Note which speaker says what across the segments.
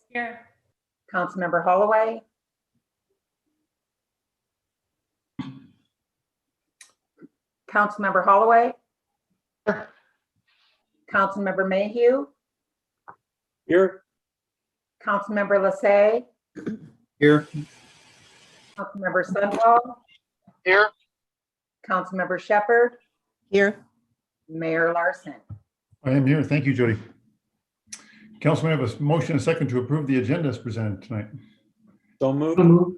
Speaker 1: Here.
Speaker 2: Councilmember Holloway. Councilmember Holloway. Councilmember Mayhew.
Speaker 3: Here.
Speaker 2: Councilmember Lassay.
Speaker 3: Here.
Speaker 2: Councilmember Sundwall.
Speaker 3: Here.
Speaker 2: Councilmember Shepherd.
Speaker 4: Here.
Speaker 2: Mayor Larson.
Speaker 5: I am here. Thank you, Jody. Councilman, I have a motion and a second to approve the agenda as presented tonight.
Speaker 3: So moved.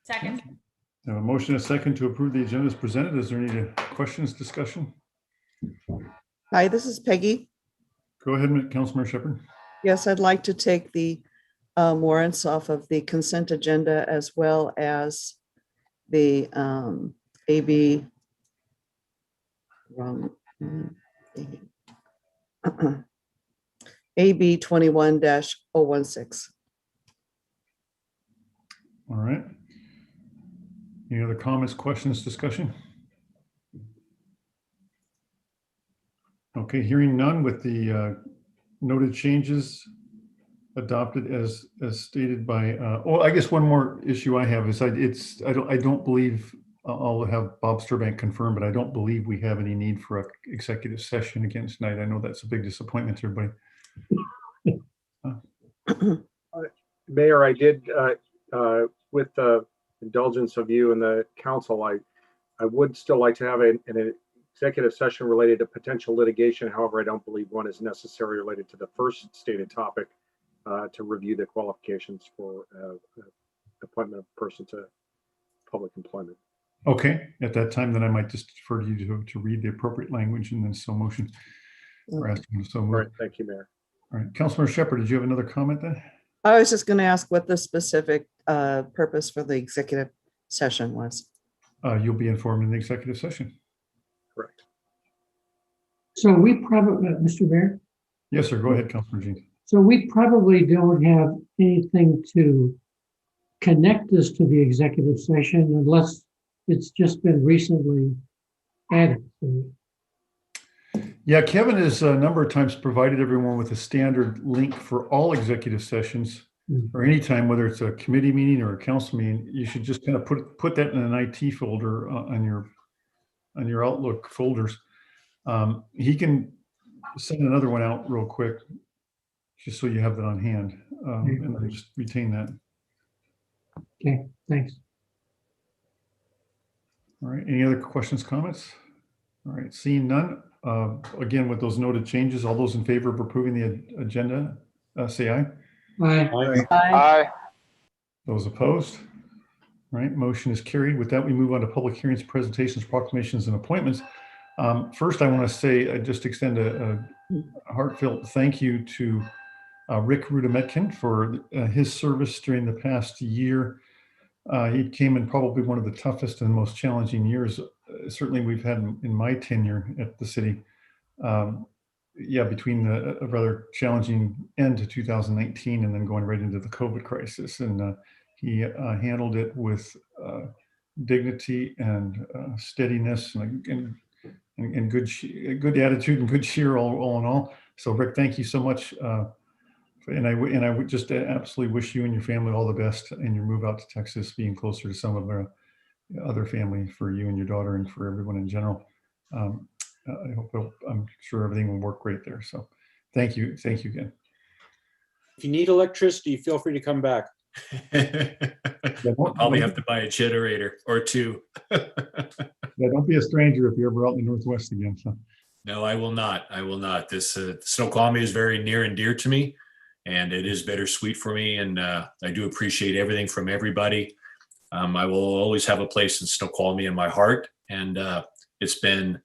Speaker 1: Second.
Speaker 5: I have a motion and a second to approve the agenda as presented. Is there any questions, discussion?
Speaker 4: Hi, this is Peggy.
Speaker 5: Go ahead, Councilmember Shepherd.
Speaker 4: Yes, I'd like to take the warrants off of the consent agenda as well as the AB. AB 21-016.
Speaker 5: All right. Any other comments, questions, discussion? Okay, hearing none with the noted changes adopted as stated by, I guess one more issue I have is I don't believe, I'll have Bob Sturbank confirm, but I don't believe we have any need for an executive session again tonight. I know that's a big disappointment to everybody.
Speaker 6: Mayor, I did, with the indulgence of you and the council, I would still like to have an executive session related to potential litigation. However, I don't believe one is necessary related to the first stated topic to review the qualifications for appointment of person to public employment.
Speaker 5: Okay, at that time, then I might just defer to you to read the appropriate language and then so motion. Or ask you to so
Speaker 6: All
Speaker 5: move.
Speaker 6: right, thank you, Mayor.
Speaker 5: All right, Councilmember Shepherd, did you have another comment then?
Speaker 4: I was just going to ask what the specific purpose for the executive session was.
Speaker 5: You'll be informed in the executive session.
Speaker 6: Correct.
Speaker 7: So we probably, Mr. Mayor,
Speaker 5: Yes, sir. Go ahead, Councilmember Jean.
Speaker 7: so we probably don't have anything to connect us to the executive session unless it's just been recently added.
Speaker 5: Yeah, Kevin has a number of times provided everyone with a standard link for all executive sessions or anytime, whether it's a committee meeting or a council meeting. You should just kind of put that in an IT folder on your Outlook folders. He can send another one out real quick, just so you have that on hand, and then just retain that.
Speaker 7: Okay, thanks.
Speaker 5: All right. Any other questions, comments? All right. Seeing none. Again, with those noted changes, all those in favor of approving the agenda, say aye.
Speaker 7: Aye.
Speaker 4: Aye.
Speaker 5: Those opposed? All right. Motion is carried. With that, we move on to public hearings, presentations, proclamations, and appointments. First, I want to say, just extend a heartfelt thank you to Rick Rudametkin for his service during the past year. He came in probably one of the toughest and most challenging years, certainly we've had in my tenure at the city. Between a rather challenging end to 2019 and then going right into the COVID crisis. And he handled it with dignity and steadiness and good attitude and good cheer all in all. So Rick, thank you so much. And I would just absolutely wish you and your family all the best in your move out to Texas, being closer to some of the other family for you and your daughter and for everyone in general. I'm sure everything will work great there. So thank you again.
Speaker 3: If you need electricity, feel free to come back.
Speaker 8: I'll probably have to buy a generator or two.
Speaker 5: Yeah, don't be a stranger if you're ever out in the Northwest again. So.
Speaker 8: No, I will not. I will not. This Snoqualmie is very near and dear to me, and it is bittersweet for me. And I do appreciate everything from everybody. I will always have a place in Snoqualmie in my heart, and it's been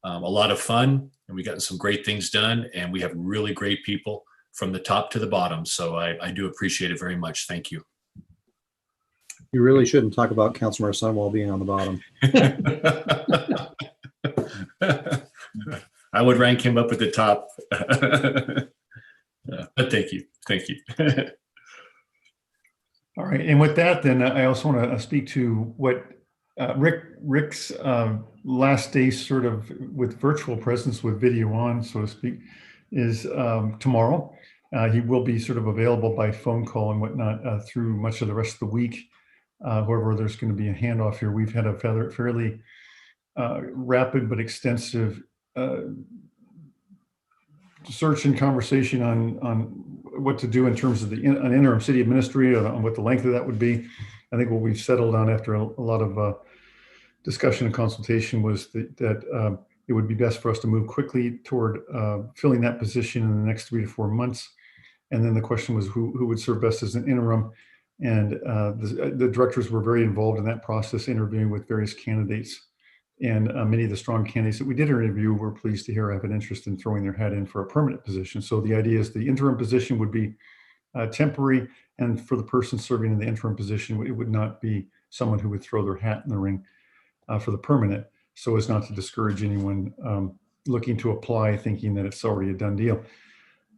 Speaker 8: a lot of fun, and we've gotten some great things done, and we have really great people from the top to the bottom. So I do appreciate it very much. Thank you.
Speaker 9: You really shouldn't talk about Councilmember Sundwall being on the bottom.
Speaker 8: I would rank him up at the top. But thank you. Thank you.
Speaker 5: All right. And with that, then I also want to speak to what Rick's last day sort of with virtual presence with video on, so to speak, is tomorrow. He will be sort of available by phone call and whatnot through much of the rest of the week. However, there's going to be a handoff here. We've had a fairly rapid but extensive search and conversation on what to do in terms of an interim city administrator, on what the length of that would be. I think what we've settled on after a lot of discussion and consultation was that it would be best for us to move quickly toward filling that position in the next 3 to 4 months. And then the question was who would serve best as an interim. And the directors were very involved in that process, interviewing with various candidates. And many of the strong candidates that we did interview were pleased to hear have an interest in throwing their hat in for a permanent position. So the idea is the interim position would be temporary, and for the person serving in the interim position, it would not be someone who would throw their hat in the ring for the permanent, so as not to discourage anyone looking to apply thinking that it's already a done deal,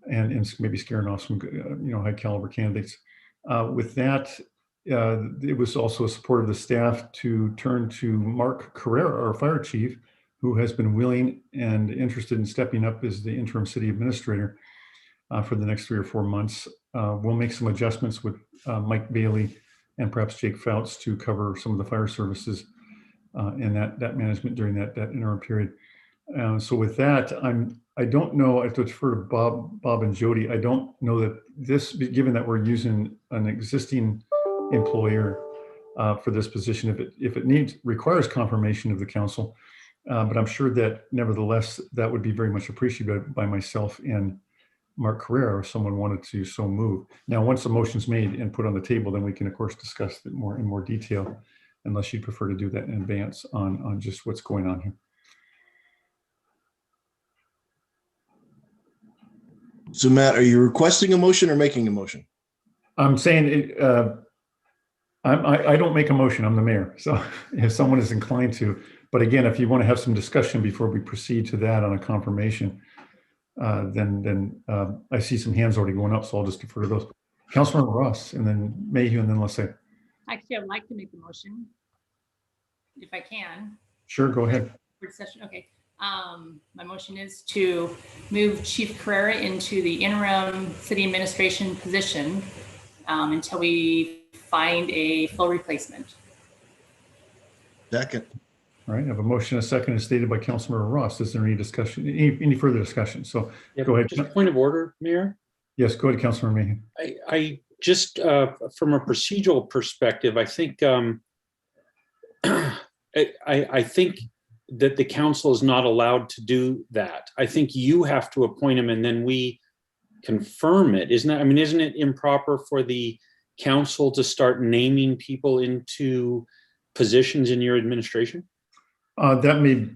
Speaker 5: and maybe scaring off some high caliber candidates. With that, it was also a support of the staff to turn to Mark Carrera, our fire chief, who has been willing and interested in stepping up as the interim city administrator for the next 3 or 4 months. We'll make some adjustments with Mike Bailey and perhaps Jake Fouts to cover some of the fire services and that management during that interim period. So with that, I don't know, I have to defer to Bob and Jody. I don't know that this, given that we're using an existing employer for this position, if it requires confirmation of the council, but I'm sure that nevertheless, that would be very much appreciated by myself and Mark Carrera if someone wanted to so move. Now, once the motion's made and put on the table, then we can of course discuss it in more detail, unless you'd prefer to do that in advance on just what's going on here.
Speaker 10: So Matt, are you requesting a motion or making a motion?
Speaker 5: I'm saying I don't make a motion. I'm the mayor. So if someone is inclined to, but again, if you want to have some discussion before we proceed to that on a confirmation, then I see some hands already going up, so I'll just defer to those. Councilman Ross, and then Mayhew, and then let's say.
Speaker 1: Actually, I'd like to make the motion, if I can.
Speaker 5: Sure, go ahead.
Speaker 1: Session. Okay. My motion is to move Chief Carrera into the interim city administration position until we find a full replacement.
Speaker 10: Second.
Speaker 5: All right, I have a motion, a second, as stated by Councilmember Ross. Is there any discussion, any further discussion? So go ahead.
Speaker 3: Just a point of order, Mayor.
Speaker 5: Yes, go ahead, Councilmember Mayhew.
Speaker 3: I just, from a procedural perspective, I think I think that the council is not allowed to do that. I think you have to appoint him and then we confirm it. Isn't it improper for the council to start naming people into positions in your administration? That may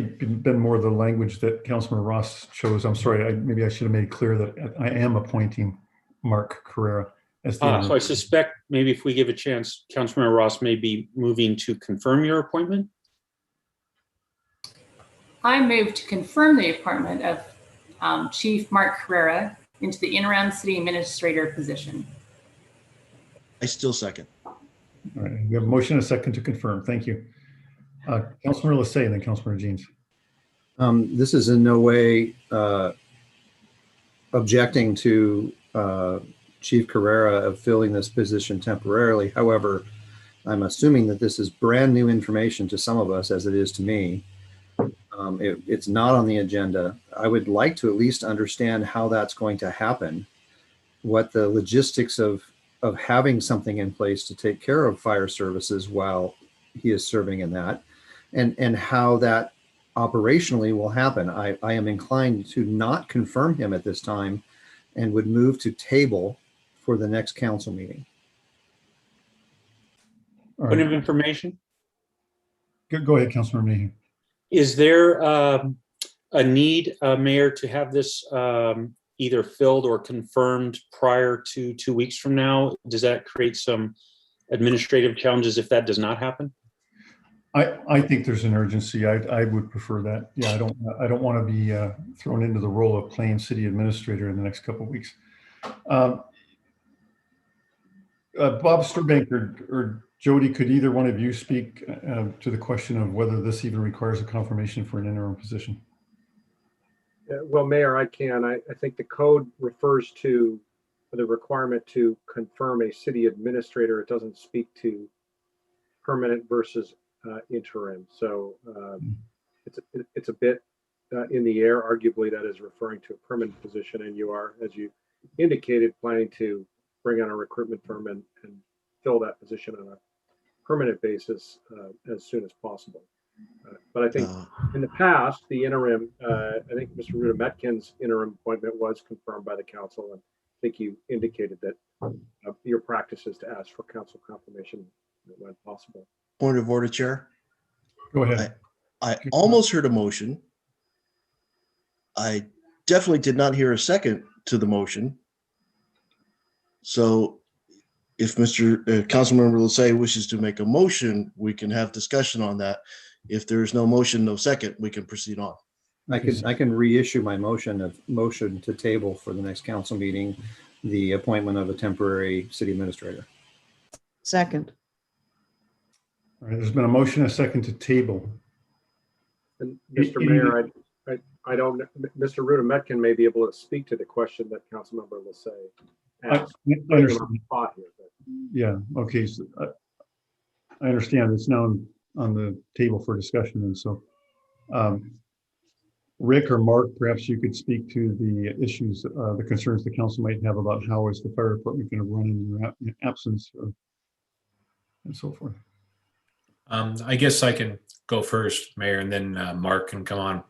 Speaker 3: have been more the language that Councilman Ross chose. I'm sorry, maybe I should have made it clear that I am appointing Mark Carrera as the. So I suspect maybe if we give a chance, Councilman Ross may be moving to confirm your appointment.
Speaker 1: I move to confirm the appointment of Chief Mark Carrera into the interim city administrator position.
Speaker 10: I still second.
Speaker 5: All right, we have a motion and a second to confirm. Thank you. Councilor Lassay and then Councilor Jeans.
Speaker 9: This is in no way objecting to Chief Carrera of filling this position temporarily. However, I'm assuming that this is brand new information to some of us, as it is to me. It's not on the agenda. I would like to at least understand how that's going to happen, what the logistics of having something in place to take care of fire services while he is serving in that, and how that operationally will happen. I am inclined to not confirm him at this time and would move to table for the next council meeting.
Speaker 3: Point of information.
Speaker 5: Go ahead, Councilor Mayhew.
Speaker 3: Is there a need, Mayor, to have this either filled or confirmed prior to 2 weeks from now? Does that create some administrative challenges if that does not happen?
Speaker 5: I think there's an urgency. I would prefer that. Yeah, I don't want to be thrown into the role of playing city administrator in the next couple of weeks. Bob Sturbank or Jody, could either one of you speak to the question of whether this even requires a confirmation for an interim position?
Speaker 6: Well, Mayor, I can. I think the code refers to the requirement to confirm a city administrator. It doesn't speak to permanent versus interim. So it's a bit in the air. Arguably, that is referring to a permanent position, and you are, as you indicated, planning to bring on a recruitment firm and fill that position on a permanent basis as soon as possible. But I think in the past, the interim, I think Mr. Ruda-Metkin's interim appointment was confirmed by the council. And I think you indicated that your practice is to ask for council confirmation when possible.
Speaker 10: Point of order, Chair.
Speaker 5: Go ahead.
Speaker 10: I almost heard a motion. I definitely did not hear a second to the motion. So if Councilmember Lassay wishes to make a motion, we can have discussion on that. If there is no motion, no second, we can proceed on.
Speaker 9: I can reissue my motion to table for the next council meeting, the appointment of a temporary city administrator.
Speaker 4: Second.
Speaker 5: All right, there's been a motion, a second to table.
Speaker 6: And Mr. Mayor, I don't, Mr. Ruda-Metkin may be able to speak to the question that Councilmember Lassay asked.
Speaker 5: I understand.
Speaker 6: Here,
Speaker 5: Yeah, okay. So I understand it's now on the table for discussion. And so Rick or Mark, perhaps you could speak to the issues, the concerns the council might have about how is the fire department going to run in your absence and so forth.
Speaker 8: I guess I can go first, Mayor, and then Mark can come on.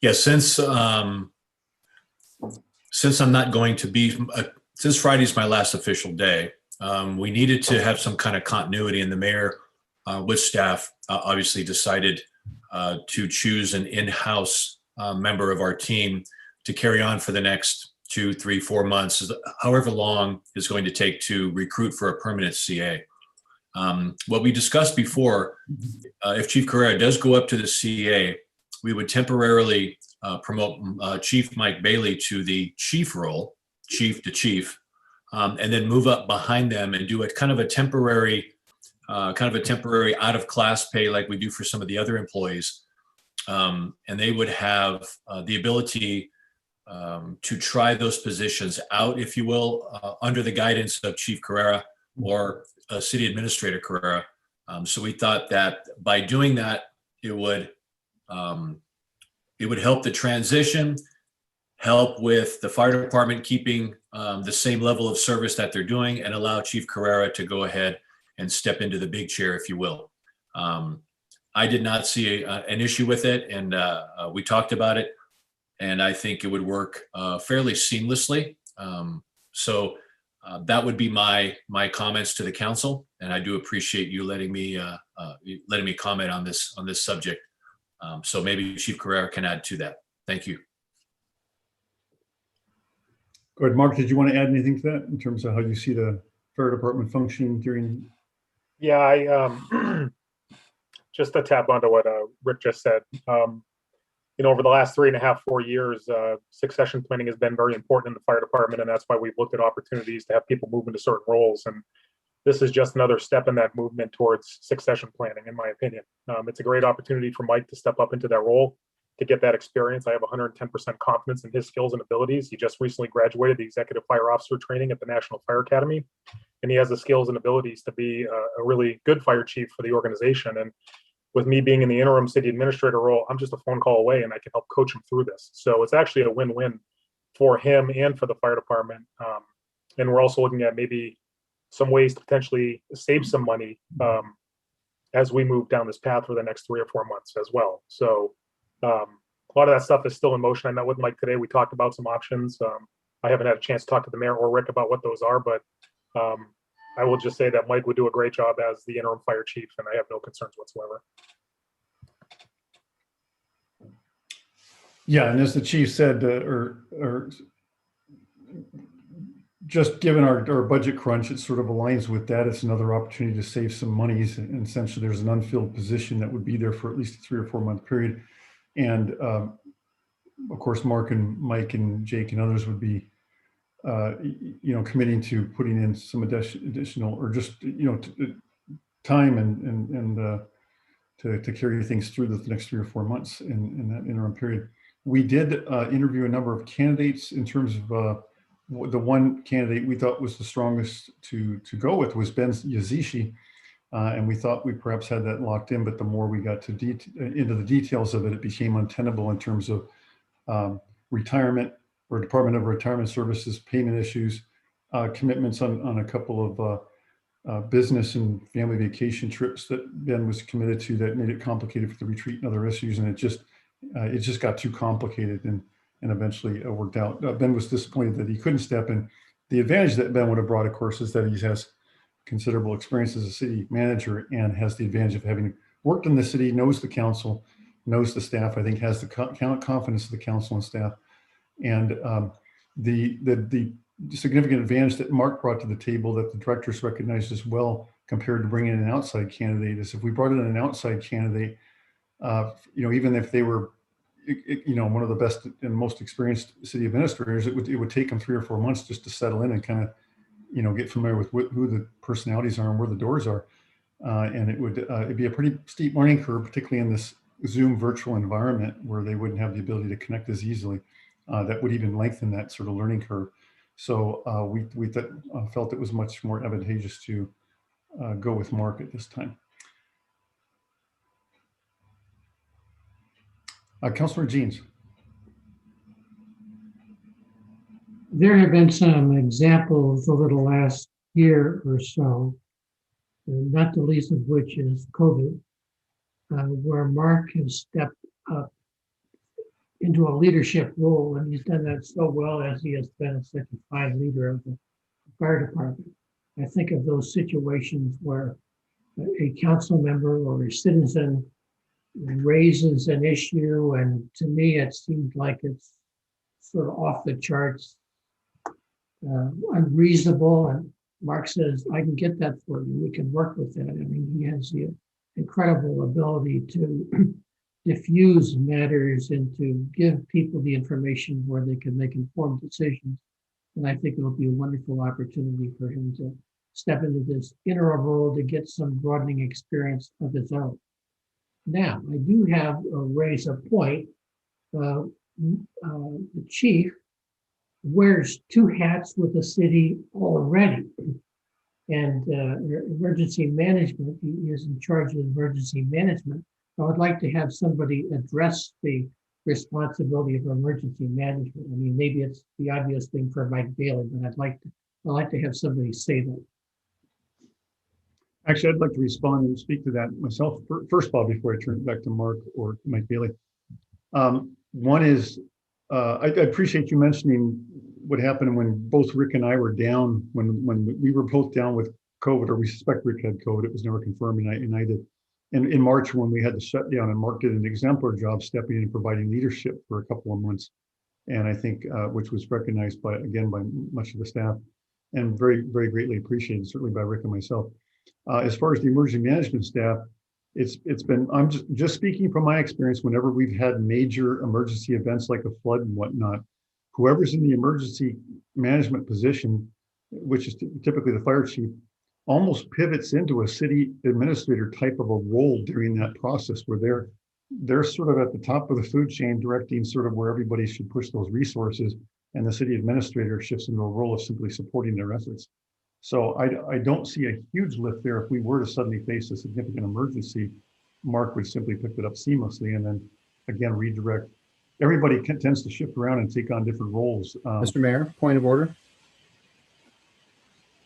Speaker 8: Yeah, since I'm not going to be, since Friday's my last official day, we needed to have some kind of continuity, and the mayor with staff obviously decided to choose an in-house member of our team to carry on for the next 2, 3, 4 months, however long it's going to take to recruit for a permanent CA. What we discussed before, if Chief Carrera does go up to the CA, we would temporarily promote Chief Mike Bailey to the chief role, chief to chief, and then move up behind them and do a kind of a temporary out of class pay like we do for some of the other employees. And they would have the ability to try those positions out, if you will, under the guidance of Chief Carrera or City Administrator Carrera. So we thought that by doing that, it would help the transition, help with the fire department keeping the same level of service that they're doing, and allow Chief Carrera to go ahead and step into the big chair, if you will. I did not see an issue with it, and we talked about it, and I think it would work fairly seamlessly. So that would be my comments to the council, and I do appreciate you letting me comment on this subject. So maybe Chief Carrera can add to that. Thank you.
Speaker 5: Go ahead, Mark. Did you want to add anything to that in terms of how you see the fire department functioning during?
Speaker 11: Yeah, I just to tap onto what Rick just said. Over the last 3.5, 4 years, succession planning has been very important in the fire department, and that's why we've looked at opportunities to have people move into certain roles. And this is just another step in that movement towards succession planning, in my opinion. It's a great opportunity for Mike to step up into that role, to get that experience. I have 110% confidence in his skills and abilities. He just recently graduated the executive fire officer training at the National Fire Academy, and he has the skills and abilities to be a really good fire chief for the organization. And with me being in the interim city administrator role, I'm just a phone call away and I can help coach him through this. So it's actually a win-win for him and for the fire department. And we're also looking at maybe some ways to potentially save some money as we move down this path for the next 3 or 4 months as well. So a lot of that stuff is still in motion. I met with Mike today. We talked about some options. I haven't had a chance to talk to the mayor or Rick about what those are, but I will just say that Mike would do a great job as the interim fire chief, and I have no concerns whatsoever.
Speaker 5: Yeah, and as the chief said, or just given our budget crunch, it sort of aligns with that. It's another opportunity to save some monies, and essentially there's an unfilled position that would be there for at least a 3 or 4 month period. And of course, Mark and Mike and Jake and others would be committing to putting in some additional or just, time and to carry things through the next 3 or 4 months in that interim period. We did interview a number of candidates in terms of the one candidate we thought was the strongest to go with was Ben Yazici. And we thought we perhaps had that locked in, but the more we got to into the details of it, it became untenable in terms of retirement or Department of Retirement Services payment issues, commitments on a couple of business and family vacation trips that Ben was committed to that made it complicated for the retreat and other issues. And it just got too complicated and eventually worked out. Ben was disappointed that he couldn't step in. The advantage that Ben would have brought, of course, is that he has considerable experience as a city manager and has the advantage of having worked in the city, knows the council, knows the staff, I think has the confidence of the council and staff. And the significant advantage that Mark brought to the table that the directors recognized as well compared to bringing in an outside candidate is if we brought in an outside candidate, even if they were, one of the best and most experienced city administrators, it would take them 3 or 4 months just to settle in and kind of, get familiar with who the personalities are and where the doors are. And it'd be a pretty steep learning curve, particularly in this Zoom virtual environment where they wouldn't have the ability to connect as easily. That would even lengthen that sort of learning curve. So we felt it was much more advantageous to go with Mark at this time. Councilor Jeans.
Speaker 7: There have been some examples over the last year or so, not the least of which is COVID, where Mark has stepped up into a leadership role, and he's done that so well as he has been a certified leader of the fire department. I think of those situations where a council member or a citizen raises an issue, and to me, it seems like it's sort of off the charts, unreasonable. And Mark says, I can get that for you. We can work with that. I mean, he has the incredible ability to diffuse matters and to give people the information where they can make informed decisions. And I think it'll be a wonderful opportunity for him to step into this interim role to get some broadening experience of his own. Now, I do have raise a point. The chief wears 2 hats with the city already. And emergency management, he is in charge of emergency management. I would like to have somebody address the responsibility of emergency management. I mean, maybe it's the obvious thing for Mike Bailey, but I'd like to have somebody say that.
Speaker 5: Actually, I'd like to respond and speak to that myself. First of all, before I turn it back to Mark or Mike Bailey. One is, I appreciate you mentioning what happened when both Rick and I were down, when we were both down with COVID, or we suspect Rick had COVID. It was never confirmed, and I did. And in March, when we had the shutdown, and Mark did an exemplar job stepping in and providing leadership for a couple of months. And I think, which was recognized by much of the staff and very, very greatly appreciated, certainly by Rick and myself. As far as the emergency management staff, it's been, I'm just speaking from my experience, whenever we've had major emergency events like a flood and whatnot, whoever's in the emergency management position, which is typically the fire chief, almost pivots into a city administrator type of a role during that process, where they're sort of at the top of the food chain, directing sort of where everybody should push those resources, and the city administrator shifts into a role of simply supporting their efforts. So I don't see a huge lift there. If we were to suddenly face a significant emergency, Mark would simply pick it up seamlessly and then again redirect. Everybody tends to shift around and take on different roles.
Speaker 9: Mr. Mayor, point of order.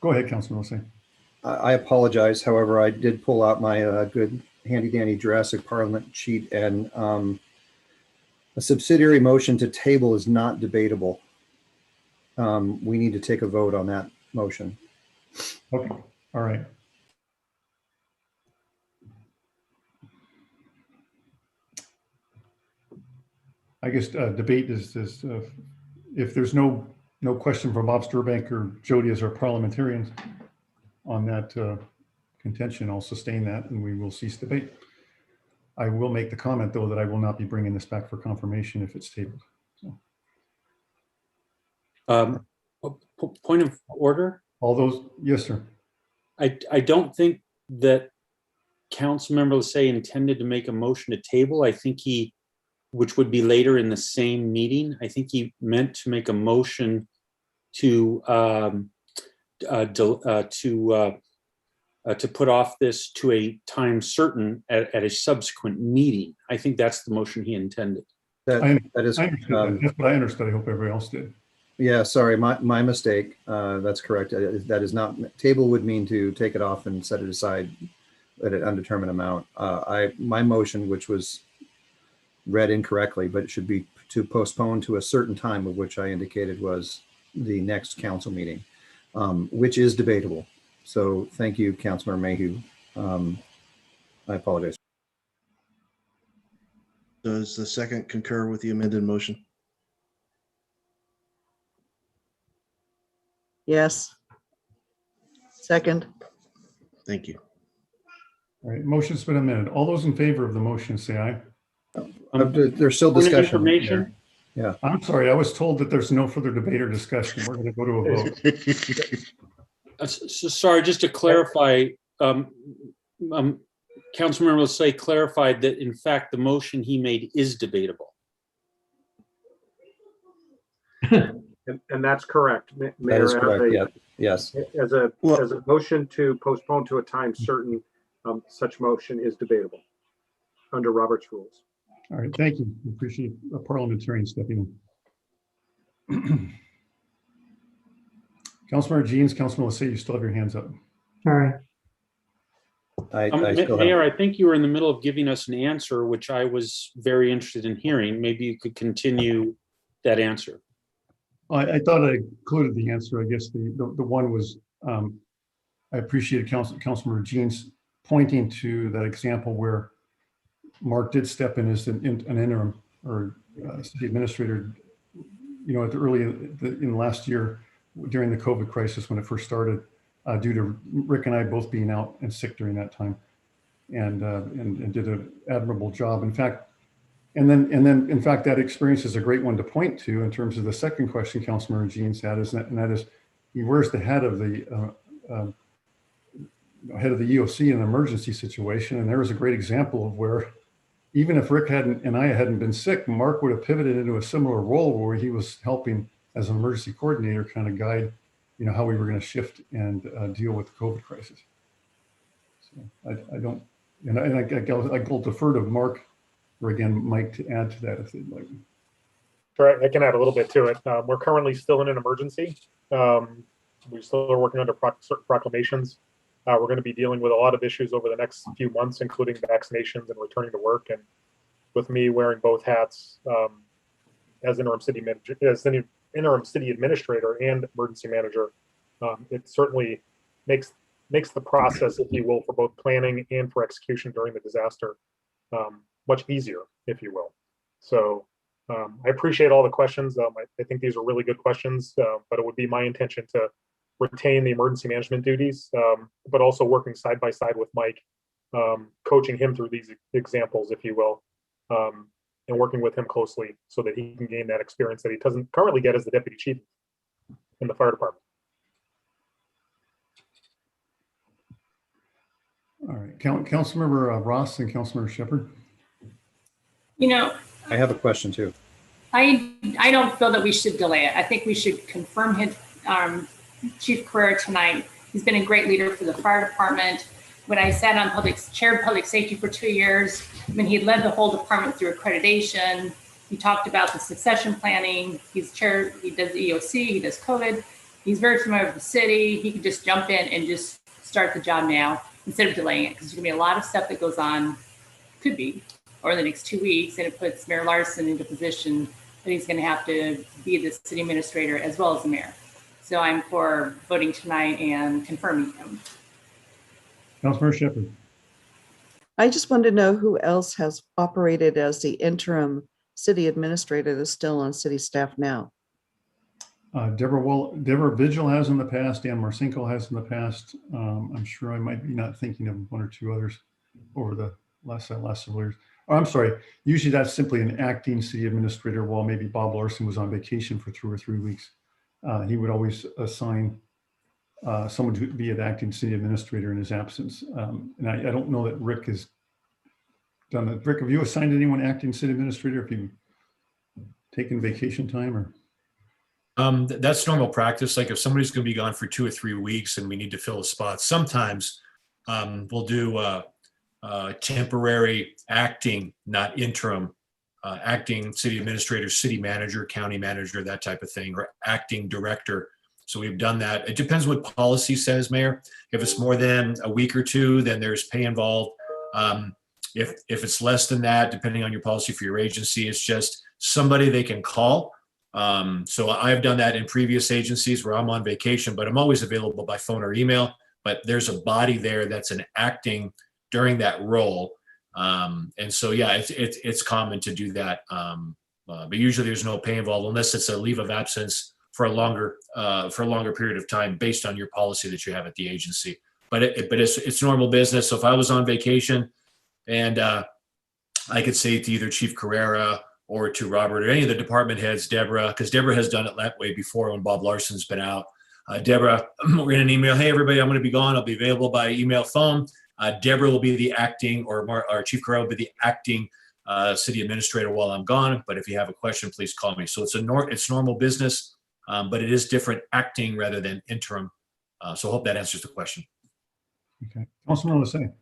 Speaker 5: Go ahead, Councilman Wilson.
Speaker 9: I apologize. However, I did pull out my good handy dandy Jurassic Parliament sheet, and a subsidiary motion to table is not debatable. We need to take a vote on that motion.
Speaker 5: Okay, all right. I guess debate is if there's no question from Bob Sturbank or Jody as our parliamentarians on that contention, I'll sustain that and we will cease debate. I will make the comment, though, that I will not be bringing this back for confirmation if it's tabled. So.
Speaker 3: Point of order?
Speaker 5: All those, yes, sir.
Speaker 3: I don't think that Councilmember Lassay intended to make a motion to table. I think which would be later in the same meeting. I think he meant to make a motion to put off this to a time certain at a subsequent meeting. I think that's the motion he intended.
Speaker 9: That is,
Speaker 5: I understood that. That's what I understood. I hope everybody else did.
Speaker 9: yeah, sorry, my mistake. That's correct. That is not, table would mean to take it off and set it aside at an undetermined amount. My motion, which was read incorrectly, but it should be to postpone to a certain time, of which I indicated was the next council meeting, which is debatable. So thank you, Councilmember Mayhew. I apologize.
Speaker 10: Does the second concur with the amended motion?
Speaker 4: Yes. Second.
Speaker 10: Thank you.
Speaker 5: All right, motion's been amended. All those in favor of the motion, say aye.
Speaker 9: There's still
Speaker 3: Point of
Speaker 9: discussion.
Speaker 3: information.
Speaker 5: I'm sorry, I was told that there's no further debate or discussion. We're going to go to a vote.
Speaker 3: So sorry, just to clarify, Councilmember Lassay clarified that in fact the motion he made is debatable.
Speaker 6: And that's correct.
Speaker 9: That
Speaker 6: Mayor,
Speaker 9: is correct. Yeah. Yes.
Speaker 6: as a motion to postpone to a time certain, such motion is debatable under Robert's rules.
Speaker 5: All right, thank you. Appreciate a parliamentarian stepping in. Councilmember Jeans, Councilmember Lassay, you still have your hands up.
Speaker 7: Sorry.
Speaker 9: I still
Speaker 3: Mayor,
Speaker 9: have,
Speaker 3: I think you were in the middle of giving us an answer, which I was very interested in hearing. Maybe you could continue that answer.
Speaker 5: I thought I included the answer. I guess the one was, I appreciated Councilmember Jeans pointing to that example where Mark did step in as an interim or city administrator, at the early in last year during the COVID crisis when it first started, due to Rick and I both being out and sick during that time, and did an admirable job. In fact, and then in fact that experience is a great one to point to in terms of the second question Councilmember Jeans had, and that is, he wears the head of the EOC in an emergency situation, and there was a great example of where, even if Rick and I hadn't been sick, Mark would have pivoted into a similar role where he was helping as an emergency coordinator, kind of guide, how we were going to shift and deal with the COVID crisis. So I don't, and I'll defer to Mark or again Mike to add to that if they'd like.
Speaker 11: Sure, I can add a little bit to it. We're currently still in an emergency. We still are working under certain proclamations. We're going to be dealing with a lot of issues over the next few months, including vaccinations and returning to work. And with me wearing both hats as interim city manager, as the interim city administrator and emergency manager, it certainly makes the process, if you will, for both planning and for execution during the disaster much easier, if you will. So I appreciate all the questions. I think these are really good questions, but it would be my intention to retain the emergency management duties, but also working side by side with Mike, coaching him through these examples, if you will, and working with him closely so that he can gain that experience that he doesn't currently get as the deputy chief in the fire department.
Speaker 5: All right, Councilmember Ross and Councilmember Shepherd.
Speaker 9: I have a question too.
Speaker 1: I don't feel that we should delay it. I think we should confirm his Chief Carrera tonight. He's been a great leader for the fire department. When I sat on chaired public safety for 2 years, he led the whole department through accreditation. He talked about the succession planning. He does the EOC, he does COVID. He's very familiar with the city. He could just jump in and just start the job now instead of delaying it, because there's gonna be a lot of stuff that goes on, could be, over the next 2 weeks, and it puts Mayor Larson into position that he's gonna have to be the city administrator as well as the mayor. So I'm for voting tonight and confirming him.
Speaker 5: Councilmember Shepherd.
Speaker 4: I just wanted to know who else has operated as the interim city administrator that's still on city staff now.
Speaker 5: Deborah Vigil has in the past, Dan Marcinko has in the past. I'm sure I might be not thinking of one or two others over the last several years. Oh, I'm sorry. Usually that's simply an acting city administrator while maybe Bob Larson was on vacation for 2 or 3 weeks. He would always assign someone to be the acting city administrator in his absence. And I don't know that Rick has done that. Rick, have you assigned anyone acting city administrator if you've taken vacation time or?
Speaker 8: That's normal practice. Like if somebody's going to be gone for 2 or 3 weeks and we need to fill a spot, sometimes we'll do temporary acting, not interim, acting city administrator, city manager, county manager, that type of thing, or acting director. So we've done that. It depends what policy says, Mayor. If it's more than a week or 2, then there's pay involved. If it's less than that, depending on your policy for your agency, it's just somebody they can call. So I've done that in previous agencies where I'm on vacation, but I'm always available by phone or email. But there's a body there that's an acting during that role. And so, yeah, it's common to do that. But usually there's no pay involved unless it's a leave of absence for a longer period of time based on your policy that you have at the agency. But it's normal business. So if I was on vacation and I could say to either Chief Carrera or to Robert or any of the department heads, Deborah, because Deborah has done it that way before when Bob Larson's been out. Deborah, we're in an email. Hey, everybody, I'm going to be gone. I'll be available by email, phone. Deborah will be the acting, or Chief Carrera will be the acting city administrator while I'm gone. But if you have a question, please call me. So it's normal business, but it is different acting rather than interim. So I hope that answers the question.
Speaker 5: Okay. Councilman Lasay.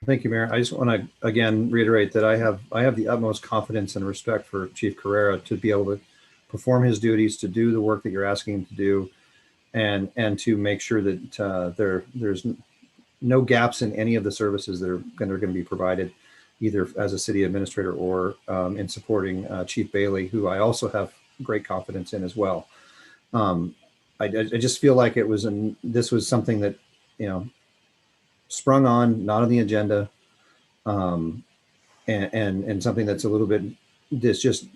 Speaker 9: Thank you, Mayor. I just want to again reiterate that I have the utmost confidence and respect for Chief Carrera to be able to perform his duties, to do the work that you're asking him to do, and to make sure that there's no gaps in any of the services that are going to be provided, either as a city administrator or in supporting Chief Bailey, who I also have great confidence in as well. I just feel like this was something that, sprung on, not on the agenda, and something that's a little bit, that's just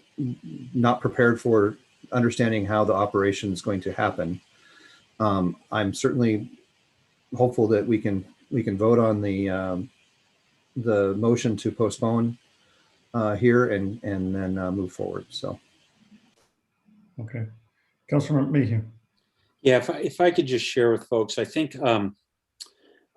Speaker 9: not prepared for understanding how the operation is going to happen. I'm certainly hopeful that we can vote on the motion to postpone here and then move forward. So.
Speaker 5: Okay. Councilman Mayhew.
Speaker 3: Yeah, if I could just share with folks, I think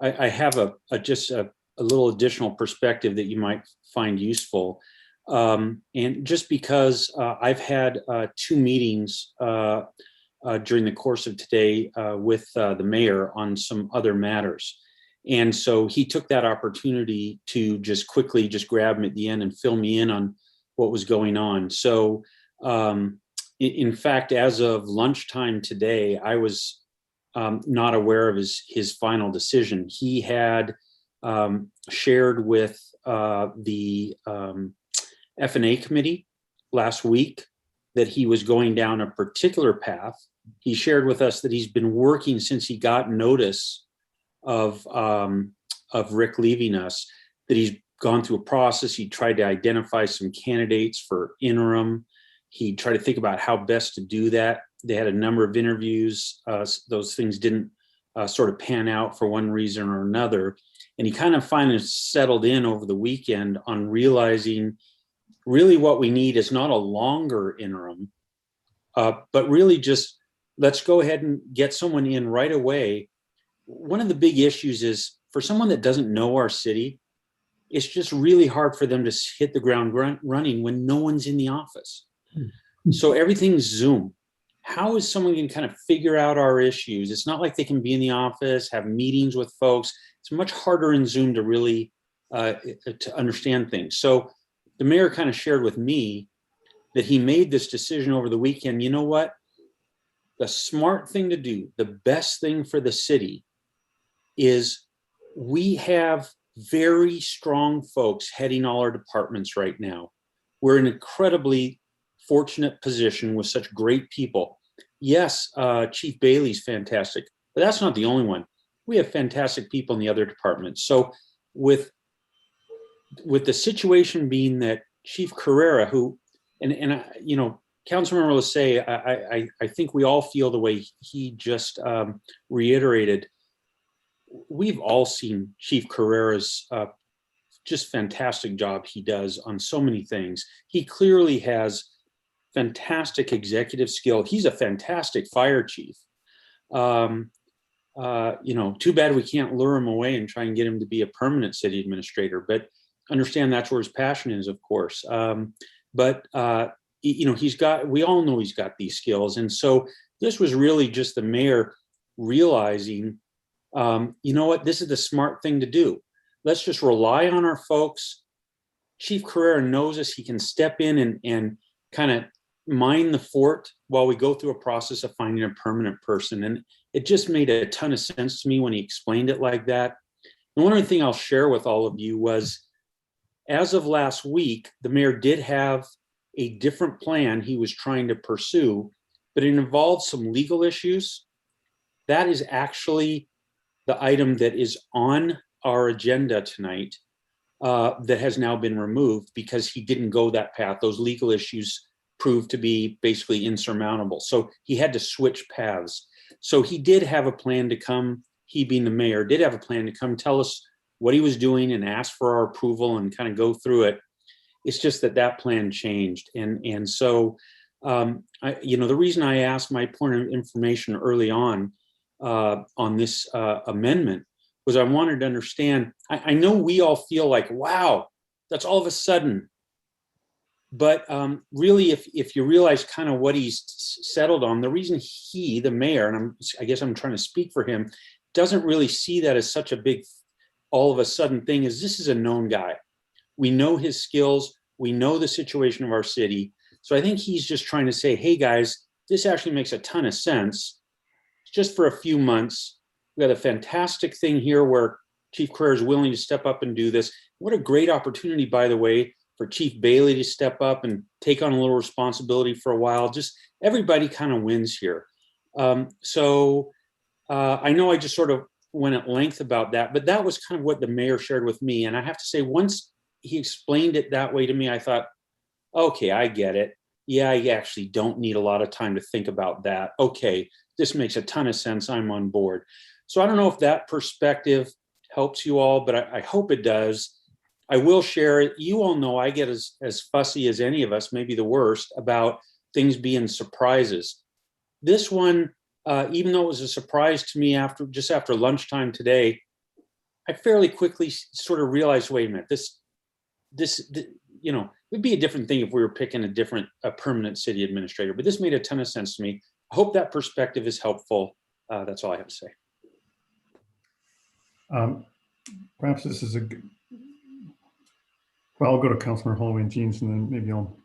Speaker 3: I have just a little additional perspective that you might find useful. And just because I've had 2 meetings during the course of today with the mayor on some other matters. And so he took that opportunity to just quickly grab me at the end and fill me in on what was going on. So in fact, as of lunchtime today, I was not aware of his final decision. He had shared with the F&A committee last week that he was going down a particular path. He shared with us that he's been working since he got notice of Rick leaving us, that he's gone through a process. He tried to identify some candidates for interim. He tried to think about how best to do that. They had a number of interviews. Those things didn't sort of pan out for one reason or another. And he kind of finally settled in over the weekend on realizing really what we need is not a longer interim, but really just let's go ahead and get someone in right away. One of the big issues is for someone that doesn't know our city, it's just really hard for them to hit the ground running when no one's in the office. So everything's Zoom. How is someone going to kind of figure out our issues? It's not like they can be in the office, have meetings with folks. It's much harder in Zoom to really to understand things. So the mayor kind of shared with me that he made this decision over the weekend. You know what? The smart thing to do, the best thing for the city is we have very strong folks heading all our departments right now. We're in an incredibly fortunate position with such great people. Yes, Chief Bailey's fantastic, but that's not the only one. We have fantastic people in the other departments. So with the situation being that Chief Carrera, who, and Councilmember Lasay, I think we all feel the way he just reiterated. We've all seen Chief Carrera's just fantastic job he does on so many things. He clearly has fantastic executive skill. He's a fantastic fire chief. Too bad we can't lure him away and try and get him to be a permanent city administrator, but understand that's where his passion is, of course. We all know he's got these skills. And so this was really just the mayor realizing, you know what, this is the smart thing to do. Let's just rely on our folks. Chief Carrera knows us. He can step in and kind of mine the fort while we go through a process of finding a permanent person. And it just made a ton of sense to me when he explained it like that. And one other thing I'll share with all of you was, as of last week, the mayor did have a different plan he was trying to pursue, but it involved some legal issues. That is actually the item that is on our agenda tonight that has now been removed because he didn't go that path. Those legal issues proved to be basically insurmountable. So he had to switch paths. So he did have a plan to come, he being the mayor, did have a plan to come tell us what he was doing and ask for our approval and kind of go through it. It's just that plan changed. And so, the reason I asked my point of information early on this amendment was I wanted to understand, I know we all feel like, wow, that's all of a sudden. But really, if you realize kind of what he's settled on, the reason he, the mayor, and I guess I'm trying to speak for him, doesn't really see that as such a big, all of a sudden thing, is this is a known guy. We know his skills. We know the situation of our city. So I think he's just trying to say, hey guys, this actually makes a ton of sense. Just for a few months, we got a fantastic thing here where Chief Carrera is willing to step up and do this. What a great opportunity, by the way, for Chief Bailey to step up and take on a little responsibility for a while. Just everybody kind of wins here. I know I just sort of went at length about that, but that was kind of what the mayor shared with me. And I have to say, once he explained it that way to me, I thought, okay, I get it. Yeah, I actually don't need a lot of time to think about that. Okay, this makes a ton of sense. I'm on board. So I don't know if that perspective helps you all, but I hope it does. I will share it. You all know I get as fussy as any of us, maybe the worst, about things being surprises. This one, even though it was a surprise to me after lunchtime today, I fairly quickly sort of realized, wait a minute, this it'd be a different thing if we were picking a permanent city administrator, but this made a ton of sense to me. I hope that perspective is helpful. That's all I have to say.
Speaker 5: Perhaps this is well, I'll go to Councilmember Holloway and Jeans, and then maybe no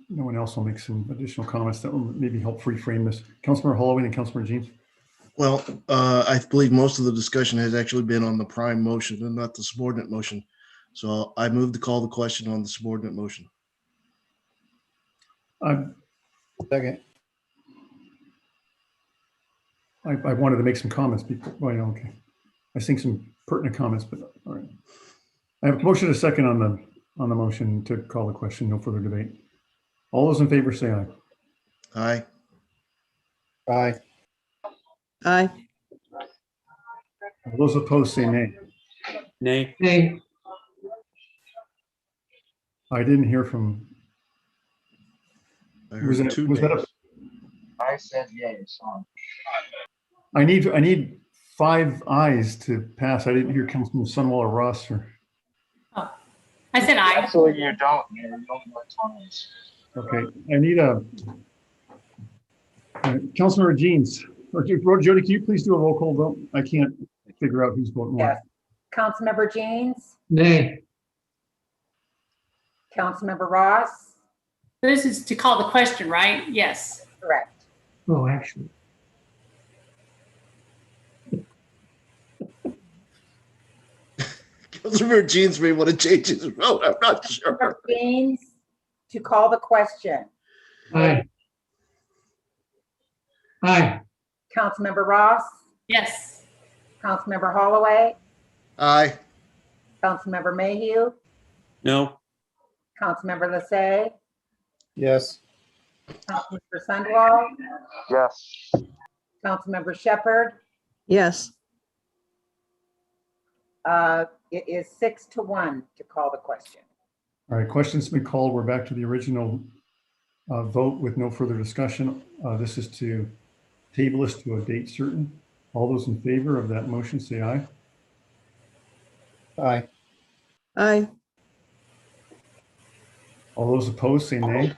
Speaker 5: one else will make some additional comments that will maybe help reframe this. Councilmember Holloway and Councilmember Jeans.
Speaker 10: Well, I believe most of the discussion has actually been on the prime motion and not the subordinate motion. So I move to call the question on the subordinate motion.
Speaker 5: Second. I wanted to make some comments before. Well, okay. I think some pertinent comments, but all right. I have a motion and a second on the motion to call the question. No further debate. All those in favor say aye.
Speaker 10: Aye.
Speaker 5: Aye.
Speaker 4: Aye.
Speaker 5: All those opposed say nay.
Speaker 3: Nay.
Speaker 7: Nay.
Speaker 5: I didn't hear from.
Speaker 10: I heard two
Speaker 5: was that
Speaker 10: nays.
Speaker 12: I said yay, so.
Speaker 5: I need 5 ayes to pass. I didn't hear Councilman Sunwall or Ross or.
Speaker 1: Oh, I said aye.
Speaker 12: Absolutely, you don't. You don't know Thomas.
Speaker 5: Okay, I need Councilmember Jeans. Or Jody, can you please do a roll call vote? I can't figure out who's voting what.
Speaker 2: Yes. Councilmember Jeans,
Speaker 7: Nay.
Speaker 2: Councilmember Ross,
Speaker 1: This is to call the question, right? Yes.
Speaker 2: correct.
Speaker 7: Oh, actually.
Speaker 10: Councilmember Jeans may want to change his vote. I'm not sure.
Speaker 2: Councilmember Jeans, to call the question.
Speaker 7: Aye. Aye.
Speaker 2: Councilmember Ross,
Speaker 1: Yes.
Speaker 2: Councilmember Holloway,
Speaker 10: Aye.
Speaker 2: Councilmember Mayhew,
Speaker 3: No.
Speaker 2: Councilmember Lassay,
Speaker 12: Yes.
Speaker 2: Councilmember Sundwall,
Speaker 12: Yes.
Speaker 2: Councilmember Shepherd.
Speaker 4: Yes.
Speaker 2: It is 6-1 to call the question.
Speaker 5: All right, question's been called. We're back to the original vote with no further discussion. This is to table this to a date certain. All those in favor of that motion, say aye.
Speaker 9: Aye.
Speaker 4: Aye.
Speaker 5: All those opposed, say nay.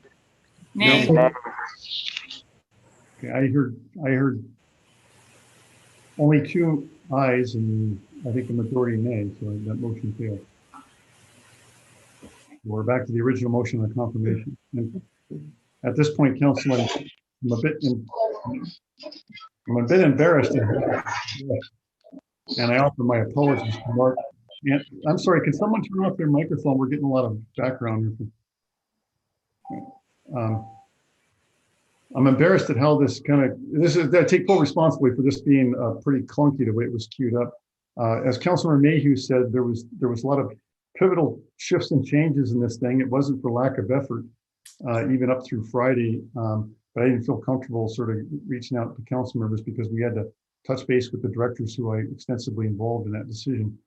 Speaker 1: Nay.
Speaker 5: Okay, I heard only 2 ayes and I think the majority nay, so that motion failed. We're back to the original motion on confirmation. And at this point, Councilor, I'm a bit embarrassed, and I offer my apologies to Mark. And I'm sorry, can someone turn off their microphone? We're getting a lot of background. I'm embarrassed at how I take full responsibility for this being pretty clunky the way it was queued up. As Councilor Mayhew said, there was a lot of pivotal shifts and changes in this thing. It wasn't for lack of effort, even up through Friday. But I didn't feel comfortable sort of reaching out to council members because we had to touch base with the directors who I extensively involved in that decision,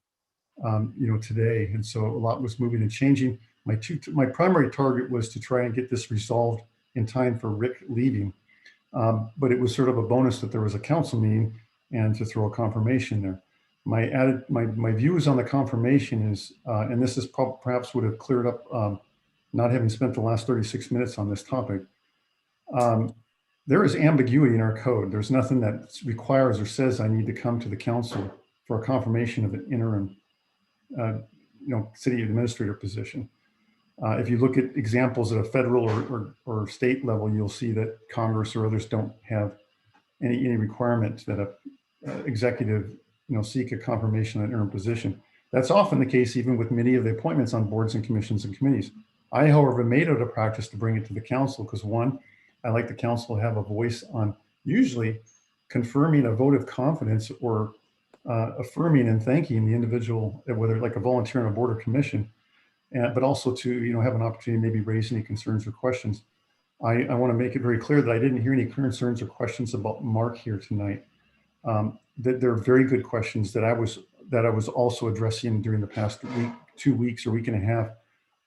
Speaker 5: today. And so a lot was moving and changing. My primary target was to try and get this resolved in time for Rick leaving. But it was sort of a bonus that there was a council meeting and to throw a confirmation there. My views on the confirmation is, and this is perhaps would have cleared up, not having spent the last 36 minutes on this topic. There is ambiguity in our code. There's nothing that requires or says I need to come to the council for a confirmation of an interim, city administrator position. If you look at examples at a federal or state level, you'll see that Congress or others don't have any requirement that a executive, seek a confirmation on an interim position. That's often the case even with many of the appointments on boards and commissions and committees. I, however, made it a practice to bring it to the council because, one, I like the council to have a voice on usually confirming a vote of confidence or affirming and thanking the individual, whether like a volunteer on a board or commission, but also to have an opportunity to maybe raise any concerns or questions. I want to make it very clear that I didn't hear any concerns or questions about Mark here tonight. That there are very good questions that I was also addressing during the past 2 weeks or week and a half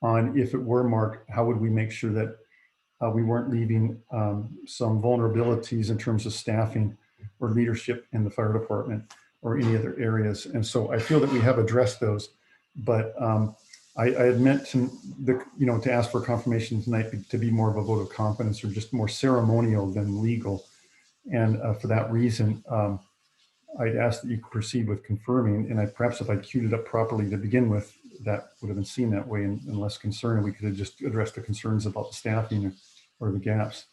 Speaker 5: on if it were Mark, how would we make sure that we weren't leaving some vulnerabilities in terms of staffing or leadership in the fire department or any other areas. And so I feel that we have addressed those, but I had meant to ask for confirmation tonight to be more of a vote of confidence or just more ceremonial than legal. And for that reason, I'd ask that you proceed with confirming, and perhaps if I queued it up properly to begin with, that would have been seen that way and less concern. We could have just addressed the concerns about the staffing or the gaps.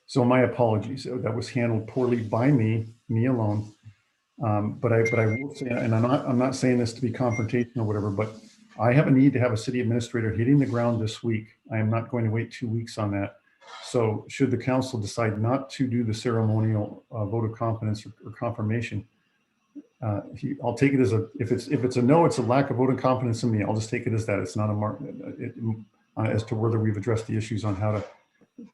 Speaker 5: So my apologies. That was handled poorly by me alone. But I will say, and I'm not saying this to be confrontational or whatever, but I have a need to have a city administrator hitting the ground this week. I am not going to wait 2 weeks on that. So should the council decide not to do the ceremonial vote of confidence or confirmation, I'll take it as if it's a no, it's a lack of vote of confidence in me. I'll just take it as that. It's not a mark as to whether we've addressed the issues on how to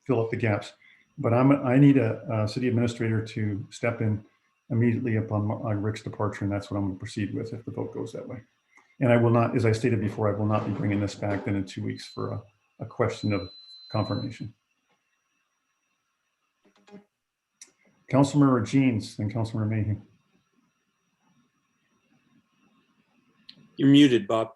Speaker 5: fill up the gaps. But I need a city administrator to step in immediately upon Rick's departure, and that's what I'm going to proceed with if the vote goes that way. And I will not, as I stated before, I will not be bringing this back then in 2 weeks for a question of confirmation. Councilmember Jeans, then Councilmember Mayhew.
Speaker 3: You're muted, Bob.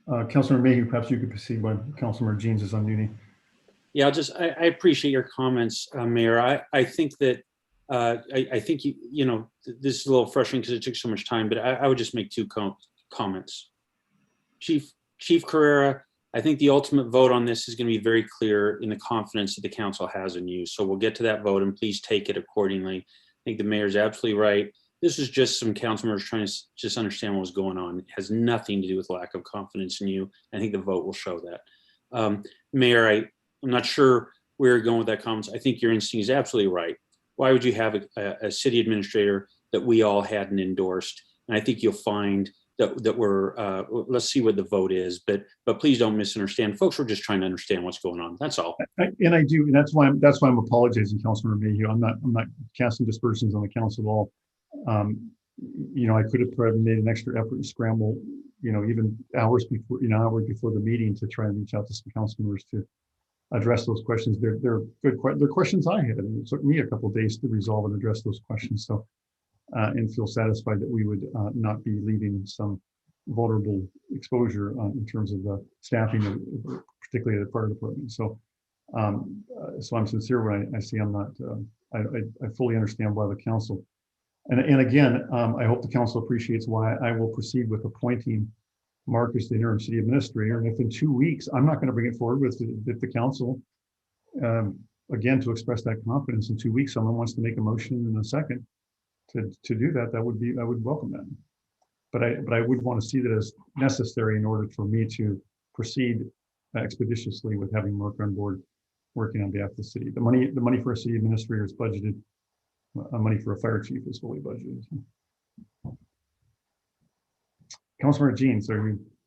Speaker 5: Councilmember Mayhew, perhaps you could proceed when Councilmember Jeans is unmuting.
Speaker 3: Yeah, I appreciate your comments, Mayor. I think that I think this is a little frustrating because it took so much time, but I would just make 2 comments. Chief Carrera, I think the ultimate vote on this is going to be very clear in the confidence that the council has in you. So we'll get to that vote and please take it accordingly. I think the mayor's absolutely right. This is just some council members trying to just understand what was going on. It has nothing to do with lack of confidence in you. I think the vote will show that. Mayor, I'm not sure where you're going with that comments. I think your instinct is absolutely right. Why would you have a city administrator that we all hadn't endorsed? And I think you'll find that we're, let's see what the vote is, but please don't misunderstand. Folks, we're just trying to understand what's going on. That's all.
Speaker 5: And I do, and that's why I'm apologizing, Councilmember Mayhew. I'm not casting dispersions on the council at all. I could have probably made an extra effort and scramble even hours before, hours before the meeting to try and reach out to some council members to address those questions. They're they're questions I had, and it took me a couple of days to resolve and address those questions. So, and feel satisfied that we would not be leaving some vulnerable exposure in terms of the staffing, particularly at the fire department. So, so I'm sincere when I say I'm not. I fully understand why the council. And again, I hope the council appreciates why I will proceed with appointing Mark as the interim city administrator. And if in 2 weeks, I'm not going to bring it forward with the council, again, to express that confidence in 2 weeks, someone wants to make a motion in a second to do that, I would welcome that. But I would want to see that as necessary in order for me to proceed expeditiously with having Mark on board working on behalf of the city. The money for a city administrator is budgeted. Money for a fire chief is fully budgeted. Councilmember Jean, so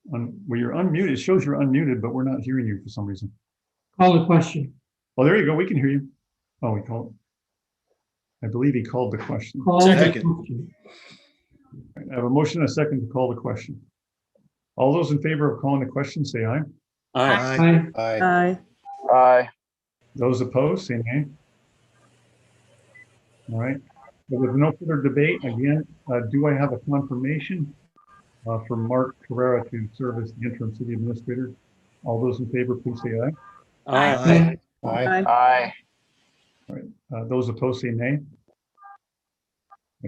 Speaker 5: well, you're unmuted. It shows you're unmuted, but we're not hearing you for some reason.
Speaker 7: Call the question.
Speaker 5: Oh, there you go. We can hear you. Oh, he called. I believe he called the question.
Speaker 7: Call the
Speaker 10: Second.
Speaker 7: question.
Speaker 5: I have a motion and a second to call the question. All those in favor of calling the question, say aye.
Speaker 10: Aye.
Speaker 7: Aye.
Speaker 4: Aye.
Speaker 12: Aye.
Speaker 5: Those opposed, say nay. All right. But with no further debate, again, do I have a confirmation for Mark Carrera to serve as the interim city administrator? All those in favor, please say aye.
Speaker 10: Aye.
Speaker 4: Aye.
Speaker 12: Aye.
Speaker 5: All right. Those opposed, say nay.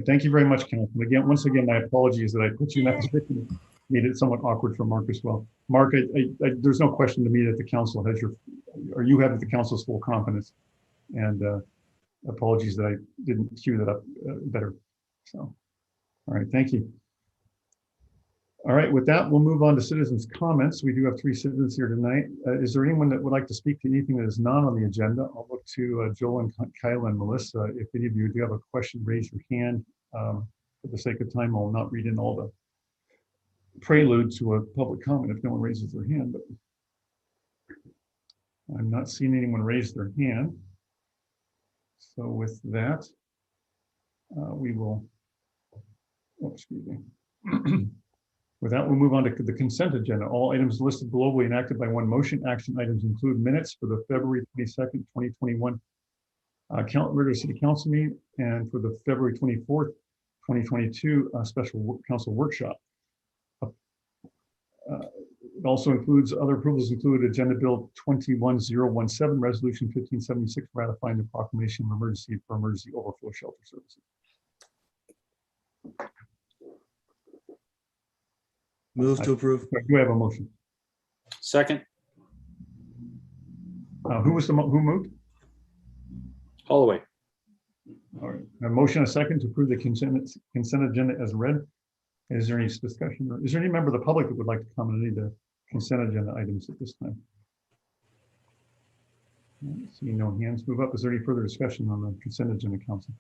Speaker 5: Thank you very much, Councilman. Again, once again, my apologies that I put you in that position. Made it somewhat awkward for Mark as well. Mark, there's no question to me that the council has you have the council's full confidence. And apologies that I didn't cue that up better. So, all right, thank you. All right, with that, we'll move on to citizens' comments. We do have 3 citizens here tonight. Is there anyone that would like to speak to anything that is not on the agenda? I'll look to Joel and Kyle and Melissa. If any of you do have a question, raise your hand. For the sake of time, I'll not read in all the prelude to a public comment if no one raises their hand, but I'm not seeing anyone raise their hand. So with that, we will, excuse me. With that, we'll move on to the consent agenda. All items listed below will be enacted by one motion. Action items include minutes for the February 22nd, 2021 regular city council meeting, and for the February 24th, 2022 special council workshop. It also includes other approvals include Agenda Bill 21017, Resolution 1576, ratifying the proclamation of emergency for emergency overflow shelter services.
Speaker 10: Move to approve.
Speaker 5: Do we have a motion?
Speaker 3: Second.
Speaker 5: Who moved?
Speaker 3: Holloway.
Speaker 5: All right. A motion, a second to approve the consent agenda as read. Is there any discussion, or is there any member of the public that would like to comment on any of the consent agenda items at this time? Seeing no hands move up. Is there any further discussion on the consent agenda, council?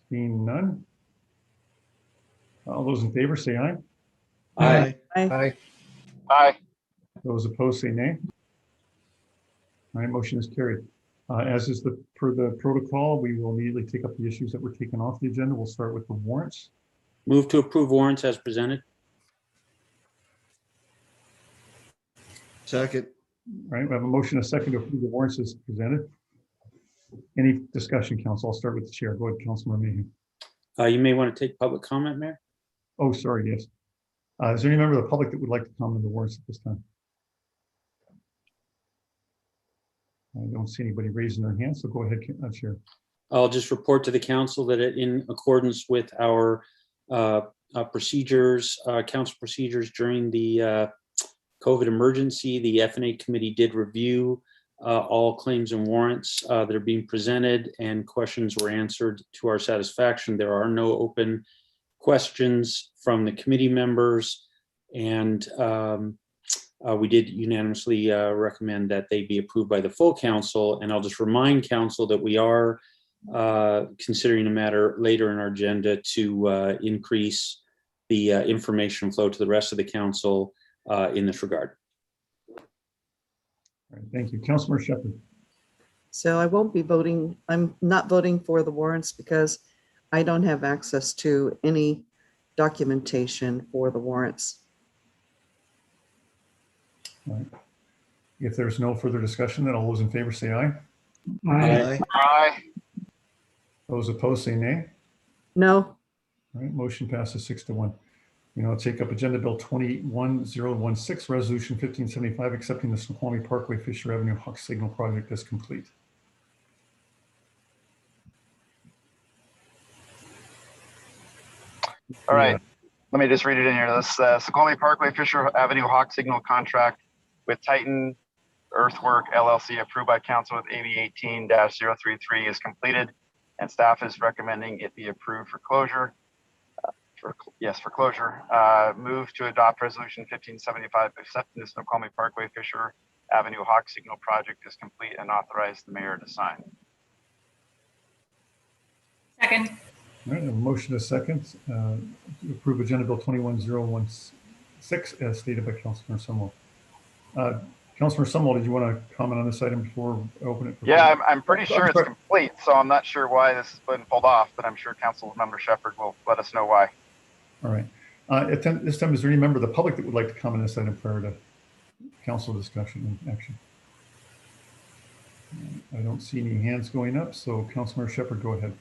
Speaker 5: Seeing none. All those in favor say aye.
Speaker 10: Aye.
Speaker 9: Aye.
Speaker 12: Aye.
Speaker 5: Those opposed say nay. All right, motion is carried. As is per the protocol, we will immediately take up the issues that were taken off the agenda. We'll start with the warrants.
Speaker 3: Move to approve warrants as presented.
Speaker 10: Second.
Speaker 5: All right, we have a motion, a second to approve the warrants as presented. Any discussion, council? I'll start with the chair. Go ahead, Councilmember Mayhew.
Speaker 3: You may want to take public comment, Mayor.
Speaker 5: Oh, sorry, yes. Is there any member of the public that would like to comment on the warrants at this time? I don't see anybody raising their hand, so go ahead, Chair.
Speaker 3: I'll just report to the council that in accordance with our procedures, council procedures during the COVID emergency, the F&A committee did review all claims and warrants that are being presented, and questions were answered to our satisfaction. There are no open questions from the committee members, and we did unanimously recommend that they be approved by the full council. And I'll just remind council that we are considering a matter later in our agenda to increase the information flow to the rest of the council in this regard.
Speaker 5: All right, thank you. Councilmember Shepherd.
Speaker 4: So I won't be voting. I'm not voting for the warrants because I don't have access to any documentation for the warrants.
Speaker 5: All right. If there's no further discussion, then all those in favor say aye.
Speaker 7: Aye.
Speaker 12: Aye.
Speaker 5: Those opposed say nay.
Speaker 4: No,
Speaker 5: All right, motion passes 6-1. We now take up Agenda Bill 21016, Resolution 1575, accepting the Snoqualmie Parkway Fisher Avenue Hawk Signal project as complete.
Speaker 12: All right. Let me just read it in here. This Snoqualmie Parkway Fisher Avenue Hawk Signal contract with Titan Earthwork LLC approved by council with AB 18-033 is completed, and staff is recommending it be approved for closure. For closure. Move to adopt resolution 1575 accepting the Snoqualmie Parkway Fisher Avenue Hawk Signal project is complete and authorize the mayor to sign.
Speaker 1: Second.
Speaker 5: All right, a motion is second to approve Agenda Bill 21016 as stated by Councilor Sumwell. Councilor Sumwell, did you want to comment on this item before I open it?
Speaker 12: Yeah, I'm pretty sure it's complete, so I'm not sure why this has been pulled off, but I'm sure Councilmember Shepherd will let us know why.
Speaker 5: All right. At this time, is there any member of the public that would like to comment on this item prior to council discussion and action? I don't see any hands going up, so Councilor Shepherd, go ahead.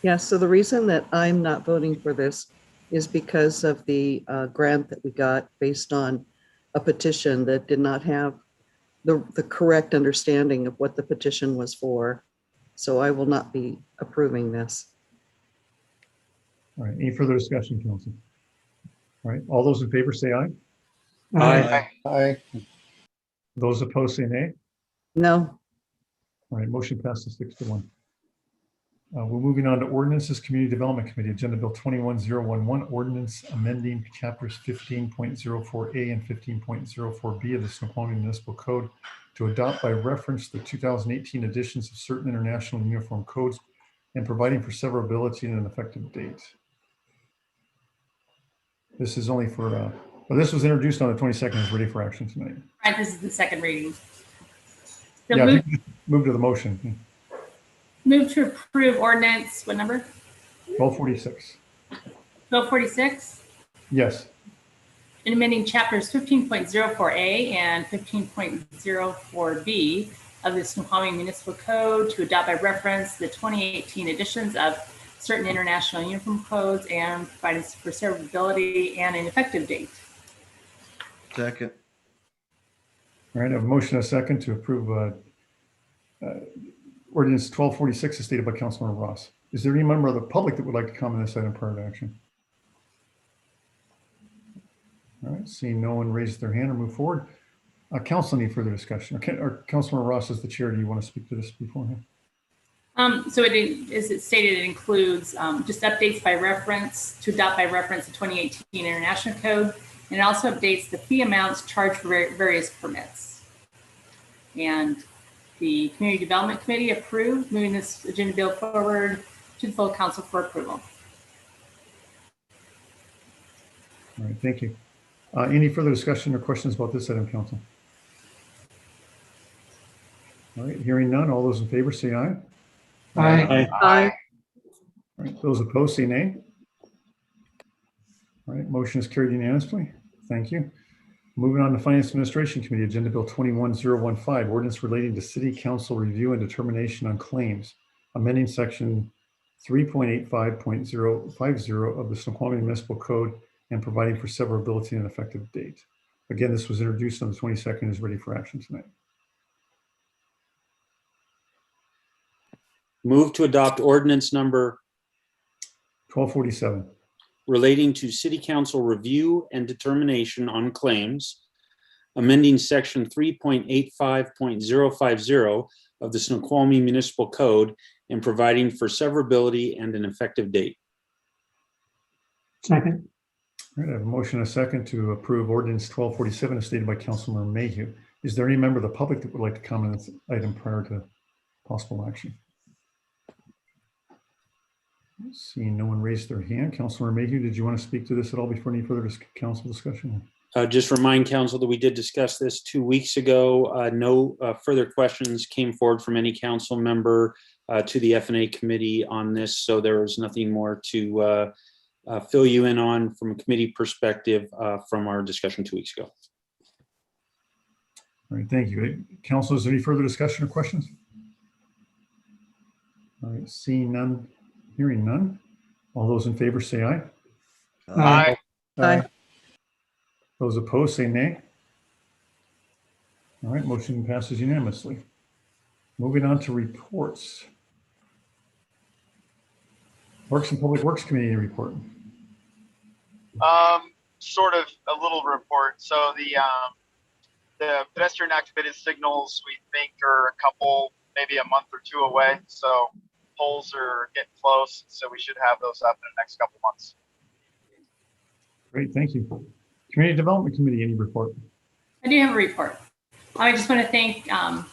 Speaker 4: yeah, so the reason that I'm not voting for this is because of the grant that we got based on a petition that did not have the correct understanding of what the petition was for. So I will not be approving this.
Speaker 5: All right, any further discussion, council? All right, all those in favor say aye.
Speaker 7: Aye.
Speaker 9: Aye.
Speaker 5: Those opposed say nay.
Speaker 4: No,
Speaker 5: All right, motion passes 6-1. We're moving on to ordinances, Community Development Committee, Agenda Bill 21011, ordinance amending chapters 15.04A and 15.04B of the Snoqualmie Municipal Code to adopt by reference the 2018 editions of certain international and uniform codes and providing for severability and an effective date. This is only for, well, this was introduced on the 22nd, is ready for action tonight.
Speaker 1: Right, this is the second reading. So
Speaker 5: Yeah,
Speaker 1: move
Speaker 5: move to the motion.
Speaker 1: to approve ordinance, what number?
Speaker 5: 1246.
Speaker 1: 1246?
Speaker 5: Yes.
Speaker 1: In amending chapters 15.04A and 15.04B of the Snoqualmie Municipal Code to adopt by reference the 2018 editions of certain international uniform codes and providing for severability and an effective date.
Speaker 10: Second.
Speaker 5: All right, I have a motion and a second to approve ordinance 1246 as stated by Councilmember Ross. Is there any member of the public that would like to comment on this item prior to action? All right, seeing no one raise their hand or move forward. Council, any further discussion? Or Councilmember Ross is the chair. Do you want to speak to this beforehand?
Speaker 1: So it, as it stated, it includes just updates by reference to adopt by reference the 2018 International Code, and it also updates the fee amounts charged for various permits. And the Community Development Committee approved moving this agenda bill forward to the full council for approval.
Speaker 5: All right, thank you. Any further discussion or questions about this item, council? All right, hearing none, all those in favor say aye.
Speaker 7: Aye.
Speaker 4: aye.
Speaker 5: All right, those opposed say nay. All right, motion is carried unanimously. Thank you. Moving on to Finance Administration Committee, Agenda Bill 21015, ordinance relating to City Council review and determination on claims, amending section 3.85.050 of the Snoqualmie Municipal Code and providing for severability and effective date. Again, this was introduced on the 22nd and is ready for action tonight.
Speaker 3: Move to adopt ordinance number
Speaker 5: 1247.
Speaker 3: relating to city council review and determination on claims, amending section 3.85.050 of the Snoqualmie Municipal Code and providing for severability and an effective date.
Speaker 7: Second.
Speaker 5: All right, I have a motion and a second to approve ordinance 1247 as stated by Councilmember Mayhew. Is there any member of the public that would like to comment on this item prior to possible action? Seeing no one raise their hand. Councilmember Mayhew, did you want to speak to this at all before any further council discussion?
Speaker 3: Just remind council that we did discuss this 2 weeks ago. No further questions came forward from any council member to the F&A committee on this, so there was nothing more to fill you in on from a committee perspective from our discussion 2 weeks ago.
Speaker 5: All right, thank you. Council, is there any further discussion or questions? All right, seeing none, hearing none. All those in favor say aye.
Speaker 7: Aye.
Speaker 4: Aye.
Speaker 5: Those opposed say nay. All right, motion passes unanimously. Moving on to reports. Works and Public Works Committee report.
Speaker 12: Sort of a little report. So the pedestrian activated signals we think are a couple, maybe a month or 2 away. So polls are getting close. So we should have those up in the next couple months.
Speaker 5: Great, thank you. Community Development Committee, any report?
Speaker 1: I do have a report. I just want to thank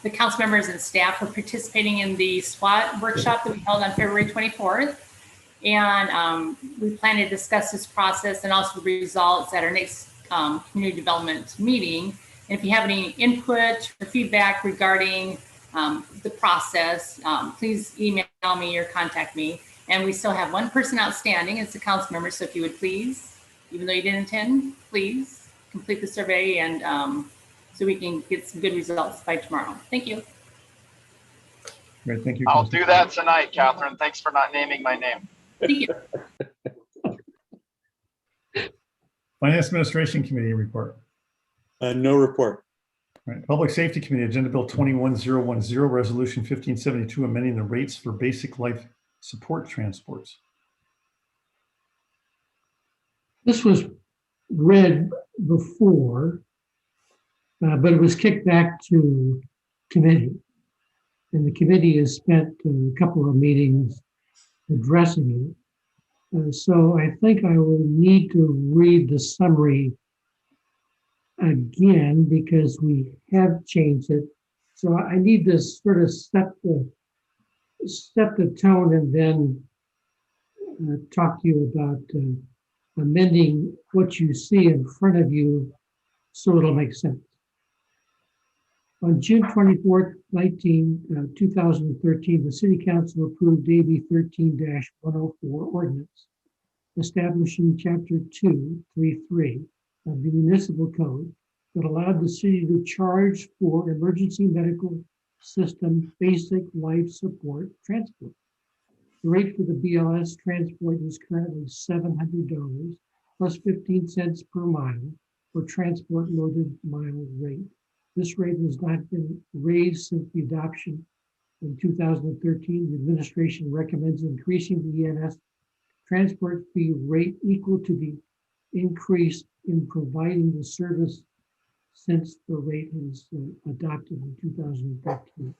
Speaker 1: the council members and staff for participating in the SWAT workshop that we held on February 24th. And we plan to discuss this process and also the results at our next community development meeting. And if you have any input or feedback regarding the process, please email me or contact me. And we still have one person outstanding. It's a council member. So if you would please, even though you didn't attend, please complete the survey and so we can get some good results by tomorrow. Thank you.
Speaker 5: Great, thank you.
Speaker 12: I'll do that tonight, Catherine. Thanks for not naming my name.
Speaker 1: Thank you.
Speaker 5: Finance Administration Committee report.
Speaker 3: No report.
Speaker 5: All right, Public Safety Committee, Agenda Bill 21010, Resolution 1572, amending the rates for basic life support transports.
Speaker 7: This was read before, but it was kicked back to committee. And the committee has spent a couple of meetings addressing it. So I think I will need to read the summary again because we have changed it. So I need to sort of set the tone and then talk to you about amending what you see in front of you so it'll make sense. On June 24th, 2013, the City Council approved AB 13-104 ordinance establishing Chapter 233 of the Municipal Code that allowed the city to charge for emergency medical system basic life support transport. The rate for the BLS transport is currently $700 plus 15 cents per mile for transport loaded mile rate. This rate has not been raised since the adoption in 2013. The administration recommends increasing the ENS transport fee rate equal to the increase in providing the service since the rate was adopted in 2013.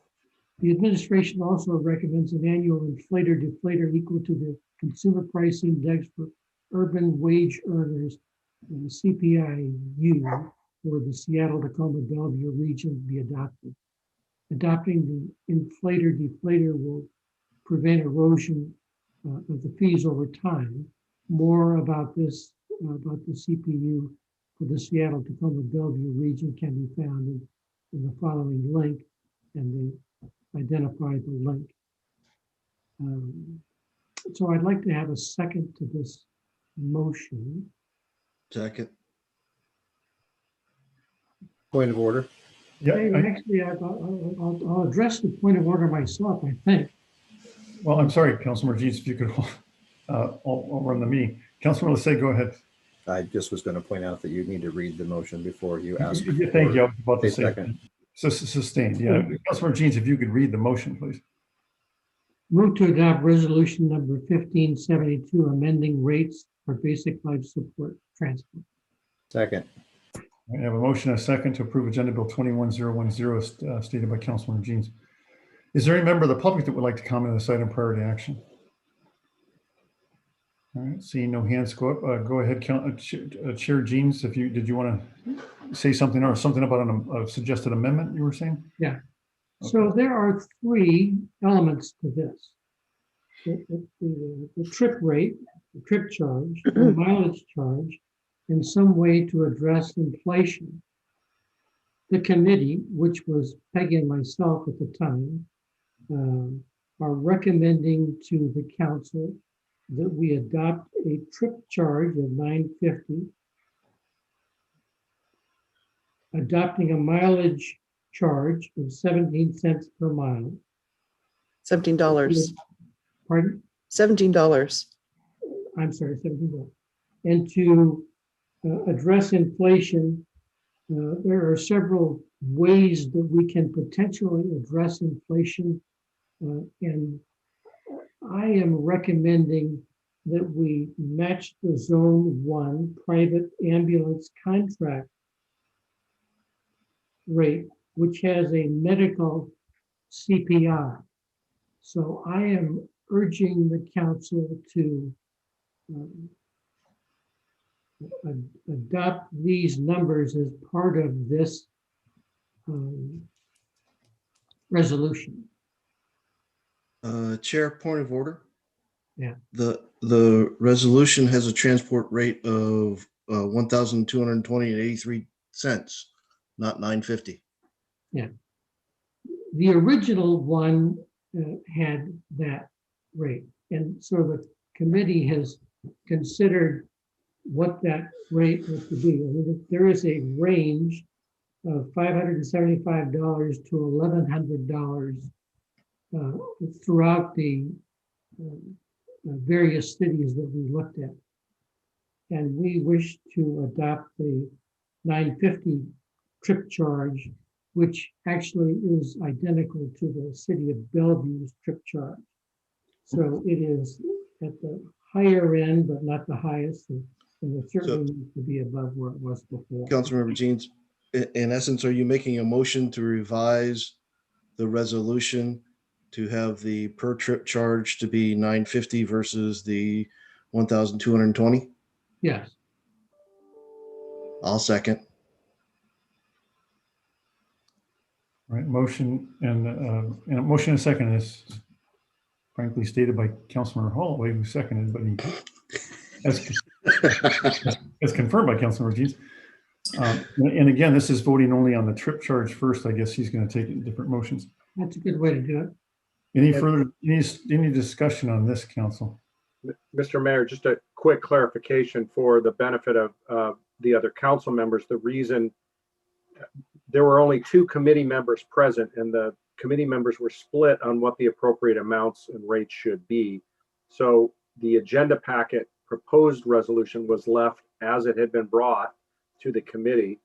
Speaker 7: The administration also recommends an annual inflator-deflator equal to the consumer price index for urban wage earners, CPIU, for the Seattle-Tacoma-Bellevue region be adopted. Adopting the inflator-deflator will prevent erosion of the fees over time. More about this, about the CPU for the Seattle-Tacoma-Bellevue region can be found in the following link, and they identify the link. So I'd like to have a second to this motion.
Speaker 10: Second.
Speaker 9: Point of order.
Speaker 5: Yeah,
Speaker 7: Actually, I'll address the point of order myself, I think.
Speaker 5: well, I'm sorry, Councilmember Jeans, if you could, I'll run the meeting. Councilmember Lissay, go ahead.
Speaker 9: I just was going to point out that you need to read the motion before you ask.
Speaker 5: Yeah, thank you. I was about to
Speaker 9: a
Speaker 5: say.
Speaker 9: second.
Speaker 5: So sustained, yeah. Councilmember Jeans, if you could read the motion, please.
Speaker 7: Move to adopt resolution number 1572, amending rates for basic life support transport.
Speaker 9: Second.
Speaker 5: I have a motion and a second to approve Agenda Bill 21010 stated by Councilmember Jeans. Is there any member of the public that would like to comment on this item prior to action? All right, seeing no hands go up, go ahead, Chair Jeans, if you, did you want to say something or something about a suggested amendment you were saying?
Speaker 7: Yeah. So there are three elements to this. The trip rate, the trip charge, the mileage charge, in some way to address inflation. The committee, which was Peggy and myself at the time, are recommending to the council that we adopt a trip charge of $9.50, adopting a mileage charge of 17 cents per mile.
Speaker 4: $17.
Speaker 7: Pardon?
Speaker 4: $17.
Speaker 7: I'm sorry, $17. And to address inflation, there are several ways that we can potentially address inflation. And I am recommending that we match the Zone 1 private ambulance contract rate, which has a medical CPI. So I am urging the council to adopt these numbers as part of this resolution.
Speaker 10: Chair, point of order.
Speaker 7: Yeah.
Speaker 10: The resolution has a transport rate of 1,220.83 cents, not 9.50.
Speaker 7: Yeah. The original one had that rate. And so the committee has considered what that rate was to be. I mean, there is a range of $575 to $1,100 throughout the various cities that we looked at. And we wish to adopt the $9.50 trip charge, which actually is identical to the city of Bellevue's trip charge. So it is at the higher end, but not the highest, and it certainly needs to be above where it was before.
Speaker 10: Councilmember Jeans, in essence, are you making a motion to revise the resolution to have the per trip charge to be 9.50 versus the 1,220?
Speaker 7: Yes.
Speaker 10: I'll second.
Speaker 5: All right, motion and a motion and a second is frankly stated by Councilmember Holloway, who seconded, but as confirmed by Councilmember Jeans. And again, this is voting only on the trip charge first. I guess he's going to take it in different motions.
Speaker 7: That's a good way to do it.
Speaker 5: Any further, any discussion on this, council?
Speaker 6: Mr. Mayor, just a quick clarification for the benefit of the other council members. The reason there were only 2 committee members present, and the committee members were split on what the appropriate amounts and rates should be. So the agenda packet proposed resolution was left as it had been brought to the committee.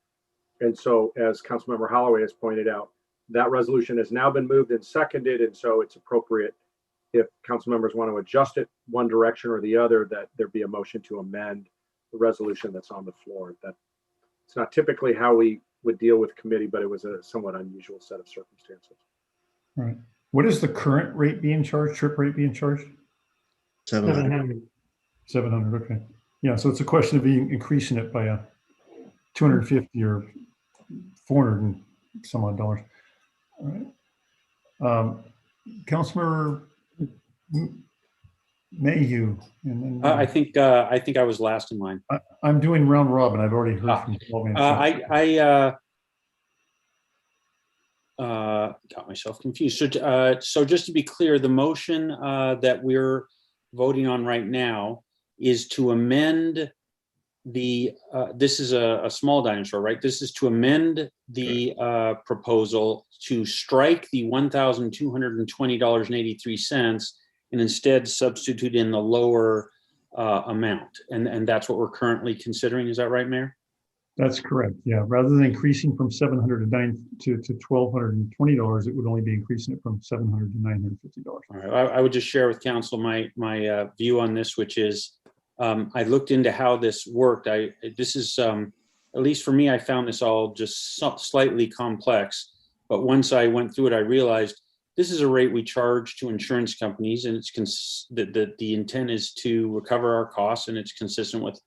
Speaker 6: And so, as Councilmember Holloway has pointed out, that resolution has now been moved and seconded, and so it's appropriate, if council members want to adjust it one direction or the other, that there be a motion to amend the resolution that's on the floor. That it's not typically how we would deal with committee, but it was a somewhat unusual set of circumstances.
Speaker 5: All right. What is the current rate being charged, trip rate being charged?
Speaker 10: 700.
Speaker 5: 700, okay. Yeah, so it's a question of increasing it by 250 or 400 and some odd dollars. All right. Councilmember Mayhew. And then,
Speaker 3: I think I was last in line.
Speaker 5: I'm doing round robin. I've already heard from 12 minutes.
Speaker 3: Got myself confused. So just to be clear, the motion that we're voting on right now is to amend the, this is a small dinosaur, right? This is to amend the proposal to strike the $1,220.83 and instead substitute in the lower amount. And that's what we're currently considering. Is that right, Mayor?
Speaker 5: That's correct. Yeah. Rather than increasing from $700 to $1,220, it would only be increasing it from $700 to $950.
Speaker 3: All right. I would just share with council my view on this, which is I looked into how this worked. This is at least for me, I found this all just slightly complex. But once I went through it, I realized this is a rate we charge to insurance companies, and it's the intent is to recover our costs, and it's consistent with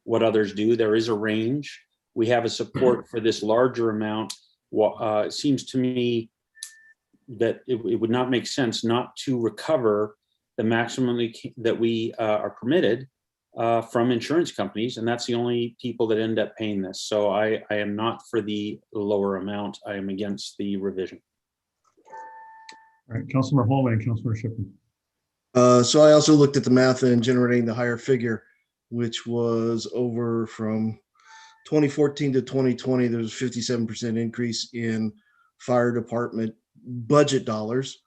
Speaker 3: what others do. There is a range. We have a support for this larger amount. It seems to me that it would not make sense not to recover the maximum that we are permitted from insurance companies, and that's the only people that end up paying this. So I am not for the lower amount. I am against the revision.
Speaker 5: All right, Councilmember Holman and Councilmember Shippen.
Speaker 10: So I also looked at the math and generating the higher figure, which was over from 2014 to 2020. There was a 57% increase in fire department budget dollars.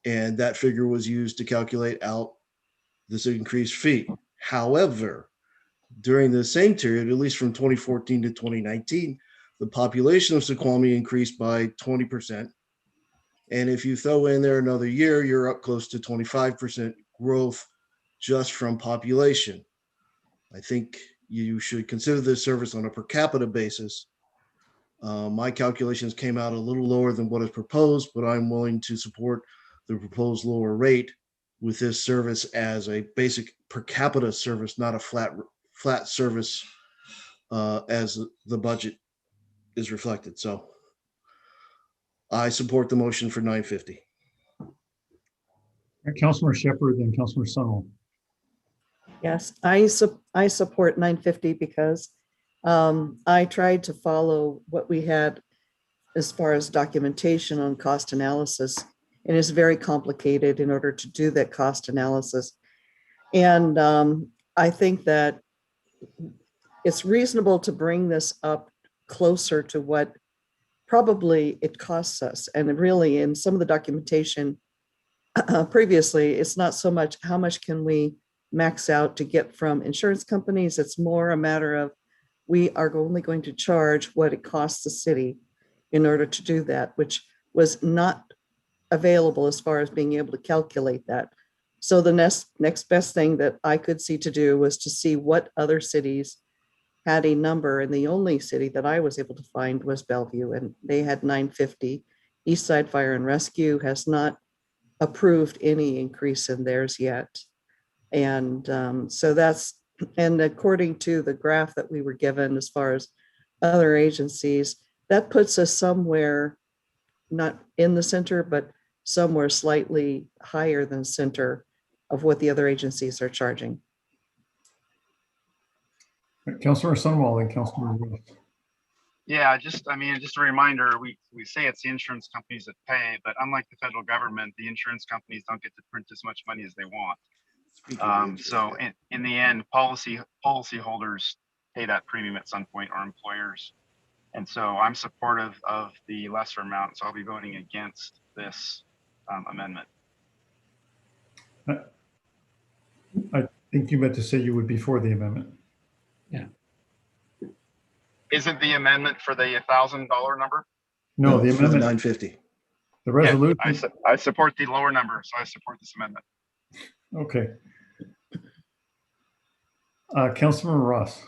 Speaker 10: And that figure was used to calculate out this increased fee. However, during the same period, at least from 2014 to 2019, the population of Snoqualmie increased by 20%. And if you throw in there another year, you're up close to 25% growth just from population. I think you should consider this service on a per capita basis. My calculations came out a little lower than what is proposed, but I'm willing to support the proposed lower rate with this service as a basic per capita service, not a flat service as the budget is reflected. So I support the motion for 950.
Speaker 5: Councilor Shepherd, then Councilor Sunwell.
Speaker 4: Yes, I support 950 because I tried to follow what we had as far as documentation on cost analysis. And it's very complicated in order to do that cost analysis. And I think that it's reasonable to bring this up closer to what probably it costs us. And really, in some of the documentation previously, it's not so much how much can we max out to get from insurance companies. It's more a matter of we are only going to charge what it costs the city in order to do that, which was not available as far as being able to calculate that. So the next best thing that I could see to do was to see what other cities had a number, and the only city that I was able to find was Bellevue, and they had 950. Eastside Fire and Rescue has not approved any increase in theirs yet. And so that's, and according to the graph that we were given as far as other agencies, that puts us somewhere not in the center, but somewhere slightly higher than center of what the other agencies are charging.
Speaker 5: Councilor Sunwell and Councilor Ross.
Speaker 12: Yeah, just a reminder, we say it's the insurance companies that pay, but unlike the federal government, the insurance companies don't get to print as much money as they want. So in the end, policyholders pay that premium at some point, or employers. And so I'm supportive of the lesser amount, so I'll be voting against this amendment.
Speaker 5: I think you meant to say you would be for the amendment.
Speaker 7: Yeah.
Speaker 12: Isn't the amendment for the $1,000 number?
Speaker 5: No, the
Speaker 10: for the
Speaker 5: amendment,
Speaker 10: 950.
Speaker 5: the resolution.
Speaker 12: Yeah, I support the lower number, so I support this amendment.
Speaker 5: Okay. Councilor Ross.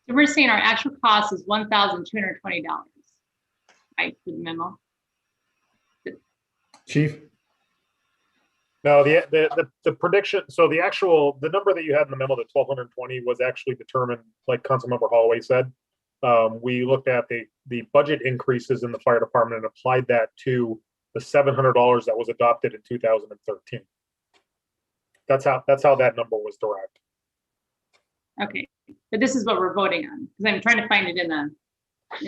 Speaker 1: So we're saying our actual cost is $1,220, right, for the memo?
Speaker 5: Chief.
Speaker 11: No, the prediction, so the number that you had in the memo, the 1,220, was actually determined, like Councilmember Holloway said. We looked at the budget increases in the fire department and applied that to the $700 that was adopted in 2013. That's how that number was derived.
Speaker 1: Okay, but this is what we're voting on, because I'm trying to find it in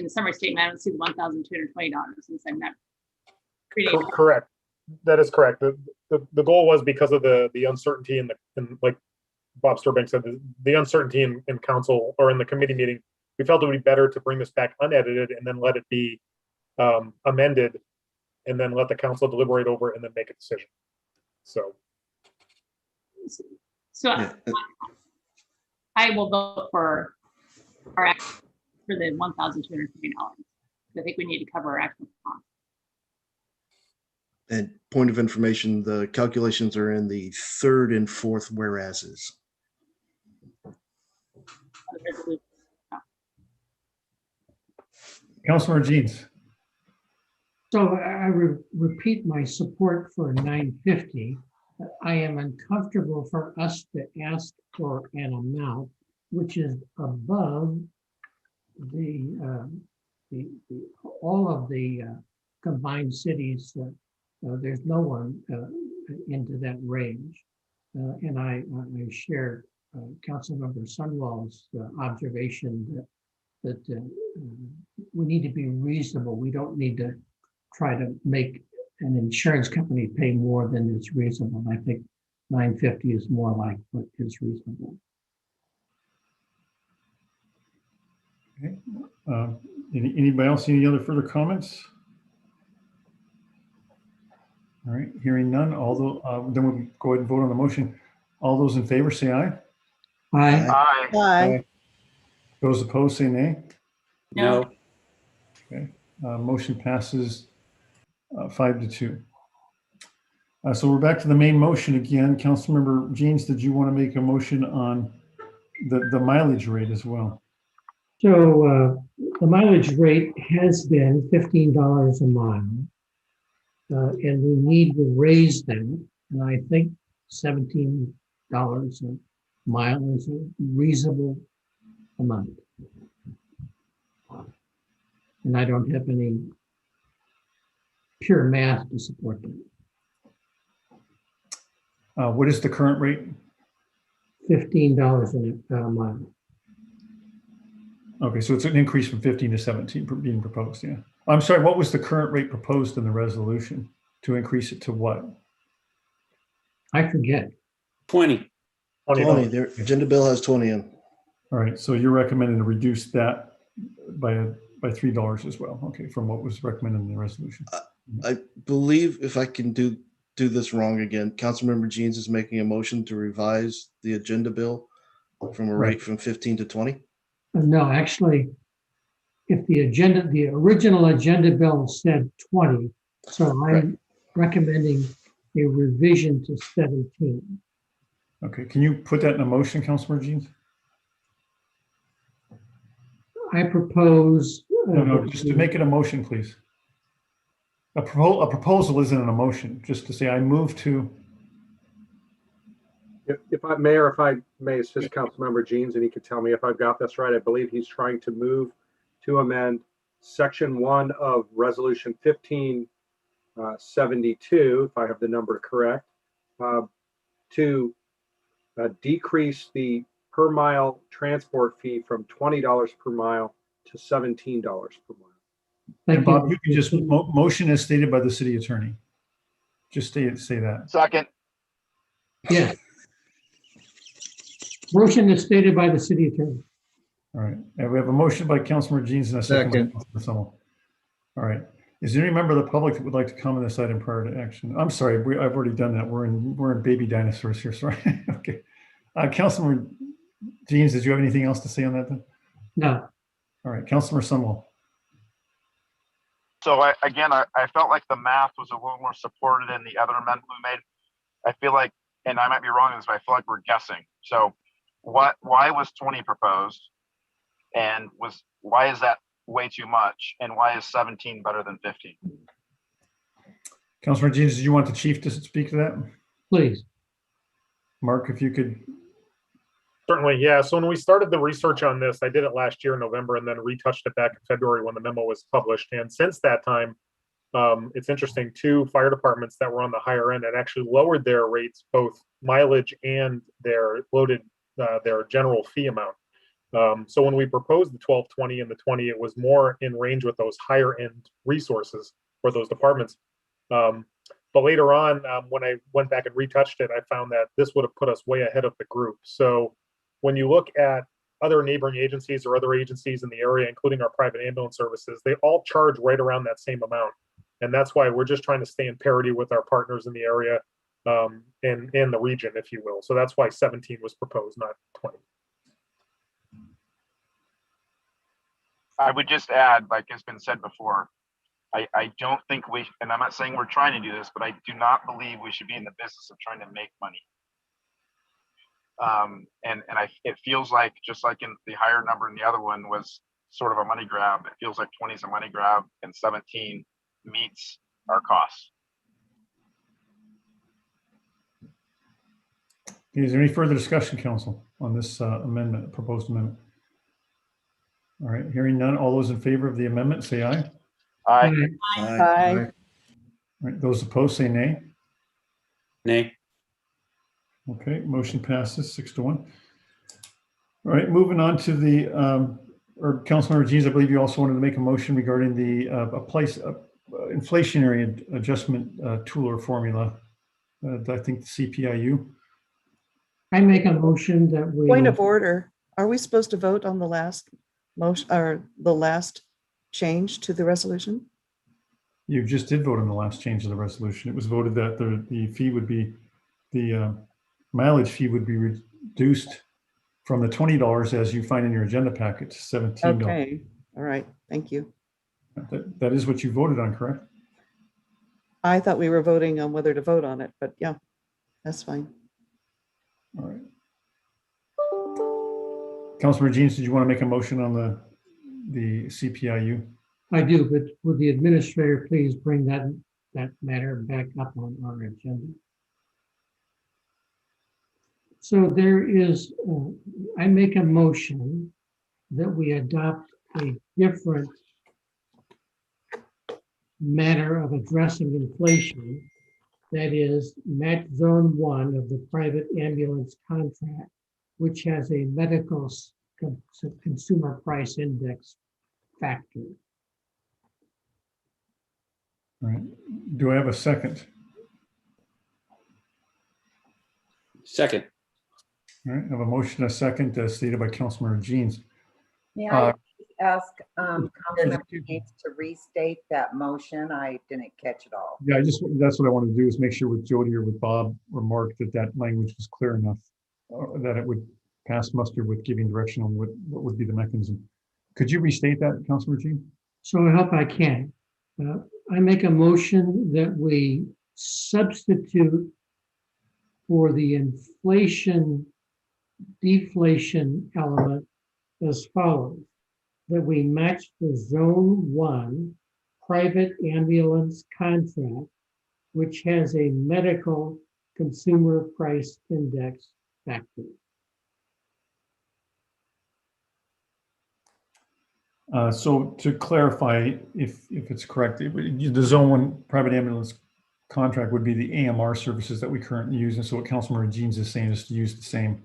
Speaker 1: the summary statement. I don't see the $1,220 since I'm not creating.
Speaker 11: Correct. That is correct. The goal was because of the uncertainty in like Bob Sturbank said, the uncertainty in council or in the committee meeting, we felt it would be better to bring this back unedited and then let it be amended, and then let the council deliberate over it and then make a decision. So
Speaker 10: Yeah.
Speaker 1: I will vote for the $1,250. I think we need to cover our actual cost.
Speaker 10: And point of information, the calculations are in the third and fourth whereases.
Speaker 5: Councilor Jeans.
Speaker 7: So I repeat my support for 950. I am uncomfortable for us to ask for an amount which is above all of the combined cities. There's no one into that range. And I share Councilmember Sunwell's observation that we need to be reasonable. We don't need to try to make an insurance company pay more than is reasonable. I think $950 is more like what is reasonable.
Speaker 5: Okay. Anybody else, any other further comments? All right, hearing none, then we'll go ahead and vote on the motion. All those in favor say aye.
Speaker 7: Aye.
Speaker 12: Aye.
Speaker 4: Aye.
Speaker 5: Those opposed say nay.
Speaker 3: No.
Speaker 5: Okay, motion passes 5-2. So we're back to the main motion again. Councilmember Jeans, did you want to make a motion on the mileage rate as well?
Speaker 7: So the mileage rate has been $15 a mile. And we need to raise them. And I think $17 a mile is a reasonable amount. And I don't have any pure math to support that.
Speaker 5: What is the current rate?
Speaker 7: $15 a mile.
Speaker 5: Okay, so it's an increase from 15 to 17 being proposed, yeah. I'm sorry, what was the current rate proposed in the resolution to increase it to what?
Speaker 7: I forget.
Speaker 3: 20.
Speaker 10: 20, their agenda bill has 20 in.
Speaker 5: All right, so you're recommending to reduce that by $3 as well, okay, from what was recommended in the resolution.
Speaker 10: I believe, if I can do this wrong again, Councilmember Jeans is making a motion to revise the agenda bill from a rate from 15 to 20.
Speaker 7: No, actually, if the original agenda bill said 20, so I'm recommending a revision to 17.
Speaker 5: Okay, can you put that in a motion, Councilmember Jeans?
Speaker 7: I propose.
Speaker 5: No, just to make it a motion, please. A proposal isn't an emotion, just to say I move to.
Speaker 6: If I may assist Councilmember Jeans, and he could tell me if I've got this right. I believe he's trying to move to amend section 1 of resolution 1572, if I have the number correct, to decrease the per mile transport fee from $20 per mile to $17 per mile.
Speaker 5: And Bob, you can just motion as stated by the city attorney. Just say that.
Speaker 12: Second.
Speaker 7: Yeah. Motion is stated by the city attorney.
Speaker 5: All right, and we have a motion by Councilmember Jeans and a second by Councilmember Summel. All right, is there any member of the public that would like to comment on this item prior to action? I'm sorry, I've already done that. We're in baby dinosaurs here, sorry. Okay, Councilmember Jeans, did you have anything else to say on that then?
Speaker 7: No.
Speaker 5: All right, Councilmember Summel.
Speaker 12: So I felt like the math was a little more supported than the other amendment we made. I feel like, and I might be wrong in this, but I feel like we're guessing. So why was 20 proposed? And why is that way too much? And why is 17 better than 15?
Speaker 5: Councilmember Jeans, did you want the chief to speak to that?
Speaker 7: Please.
Speaker 5: Mark, if you could.
Speaker 11: Certainly, yeah. So when we started the research on this, I did it last year in November and then retouched it back in February when the memo was published. And since that time, it's interesting, 2 fire departments that were on the higher end had actually lowered their rates, both mileage and their loaded, their general fee amount. So when we proposed the 1220 and the 20, it was more in range with those higher end resources for those departments. But later on, when I went back and retouched it, I found that this would have put us way ahead of the group. So when you look at other neighboring agencies or other agencies in the area, including our private ambulance services, they all charge right around that same amount. And that's why we're just trying to stay in parity with our partners in the area and in the region, if you will. So that's why 17 was proposed, not 20.
Speaker 12: I would just add, like has been said before, I don't think and I'm not saying we're trying to do this, but I do not believe we should be in the business of trying to make money. It feels like, just like in the higher number in the other one was sort of a money grab, it feels like 20 is a money grab and 17 meets our costs.
Speaker 5: Is there any further discussion, council, on this proposed amendment? All right, hearing none, all those in favor of the amendment say aye.
Speaker 12: Aye.
Speaker 4: Aye.
Speaker 5: All right, those opposed say nay.
Speaker 3: Nay.
Speaker 5: Okay, motion passes 6-1. All right, moving on to the, or Councilmember Jeans, I believe you also wanted to make a motion regarding the inflationary adjustment tool or formula. I think the CPIU.
Speaker 7: I make a motion that we.
Speaker 4: Point of order. Are we supposed to vote on the last motion or the last change to the resolution?
Speaker 5: You just did vote on the last change of the resolution. It was voted that the fee would be, the mileage fee would be reduced from the $20 as you find in your agenda packet to $17.
Speaker 4: Okay, all right, thank you.
Speaker 5: That is what you voted on, correct?
Speaker 4: I thought we were voting on whether to vote on it, but yeah, that's fine.
Speaker 5: All right. Councilmember Jeans, did you want to make a motion on the CPIU?
Speaker 7: I do, but would the administrator please bring that matter back up on our agenda? So there is, I make a motion that we adopt a different manner of addressing inflation. That is, match zone 1 of the private ambulance contract, which has a medical consumer price index factor.
Speaker 5: All right. Do I have a second?
Speaker 3: Second.
Speaker 5: All right, I have a motion, a second, as stated by Councilmember Jeans.
Speaker 2: May I ask Councilmember Yates to restate that motion? I didn't catch it all.
Speaker 5: Yeah, that's what I want to do, is make sure with Jody or with Bob or Mark that language was clear enough, that it would pass muster with giving direction on what would be the mechanism. Could you restate that, Councilmember Jean?
Speaker 7: So I hope I can. I make a motion that we substitute for the inflation deflation element as follows: that we match the zone 1 private ambulance contract, which has a medical consumer price index factor.
Speaker 5: So to clarify, if it's correct, the zone 1 private ambulance contract would be the AMR services that we currently use. And so what Councilmember Jeans is saying is to use the same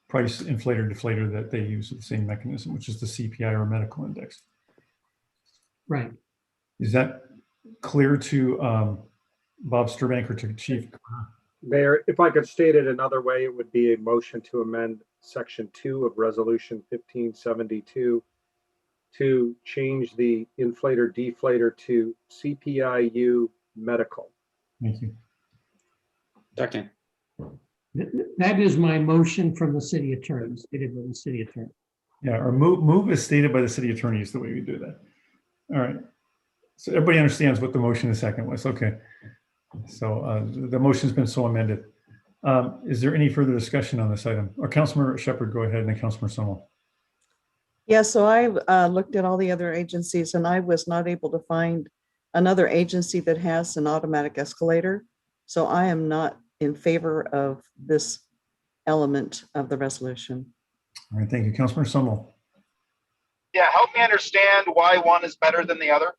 Speaker 5: price inflator deflator that they use, the same mechanism, which is the CPI or medical index.
Speaker 7: Right.
Speaker 5: Is that clear to Bob Sturbank or to Chief?
Speaker 6: Mayor, if I could state it another way, it would be a motion to amend section 2 of resolution 1572 to change the inflator deflator to CPIU medical.
Speaker 5: Thank you.
Speaker 3: Second.
Speaker 7: That is my motion from the city attorney, stated by the city attorney.
Speaker 5: Yeah, or move as stated by the city attorney is the way we do that. All right. So everybody understands what the motion in the second was. Okay. So the motion's been so amended. Is there any further discussion on this item? Or Councilmember Shepherd, go ahead, and then Councilmember Summel.
Speaker 4: Yeah, so I looked at all the other agencies and I was not able to find another agency that has an automatic escalator. So I am not in favor of this element of the resolution.
Speaker 5: All right, thank you. Councilmember Summel.
Speaker 12: Yeah, help me understand why one is better than the other.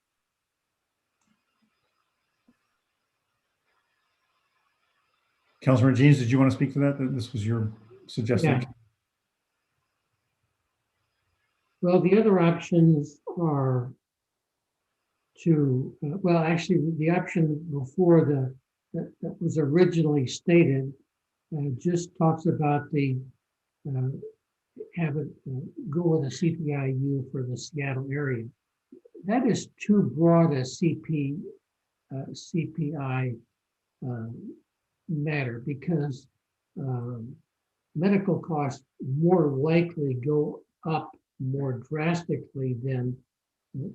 Speaker 5: Councilmember Jeans, did you want to speak to that? This was your suggestion.
Speaker 7: Yeah. Well, the other options are to, well, actually, the option before that was originally stated just talks about the have it go with a CPIU for the Seattle area. That is too broad a CPI matter, because medical costs more likely go up more drastically than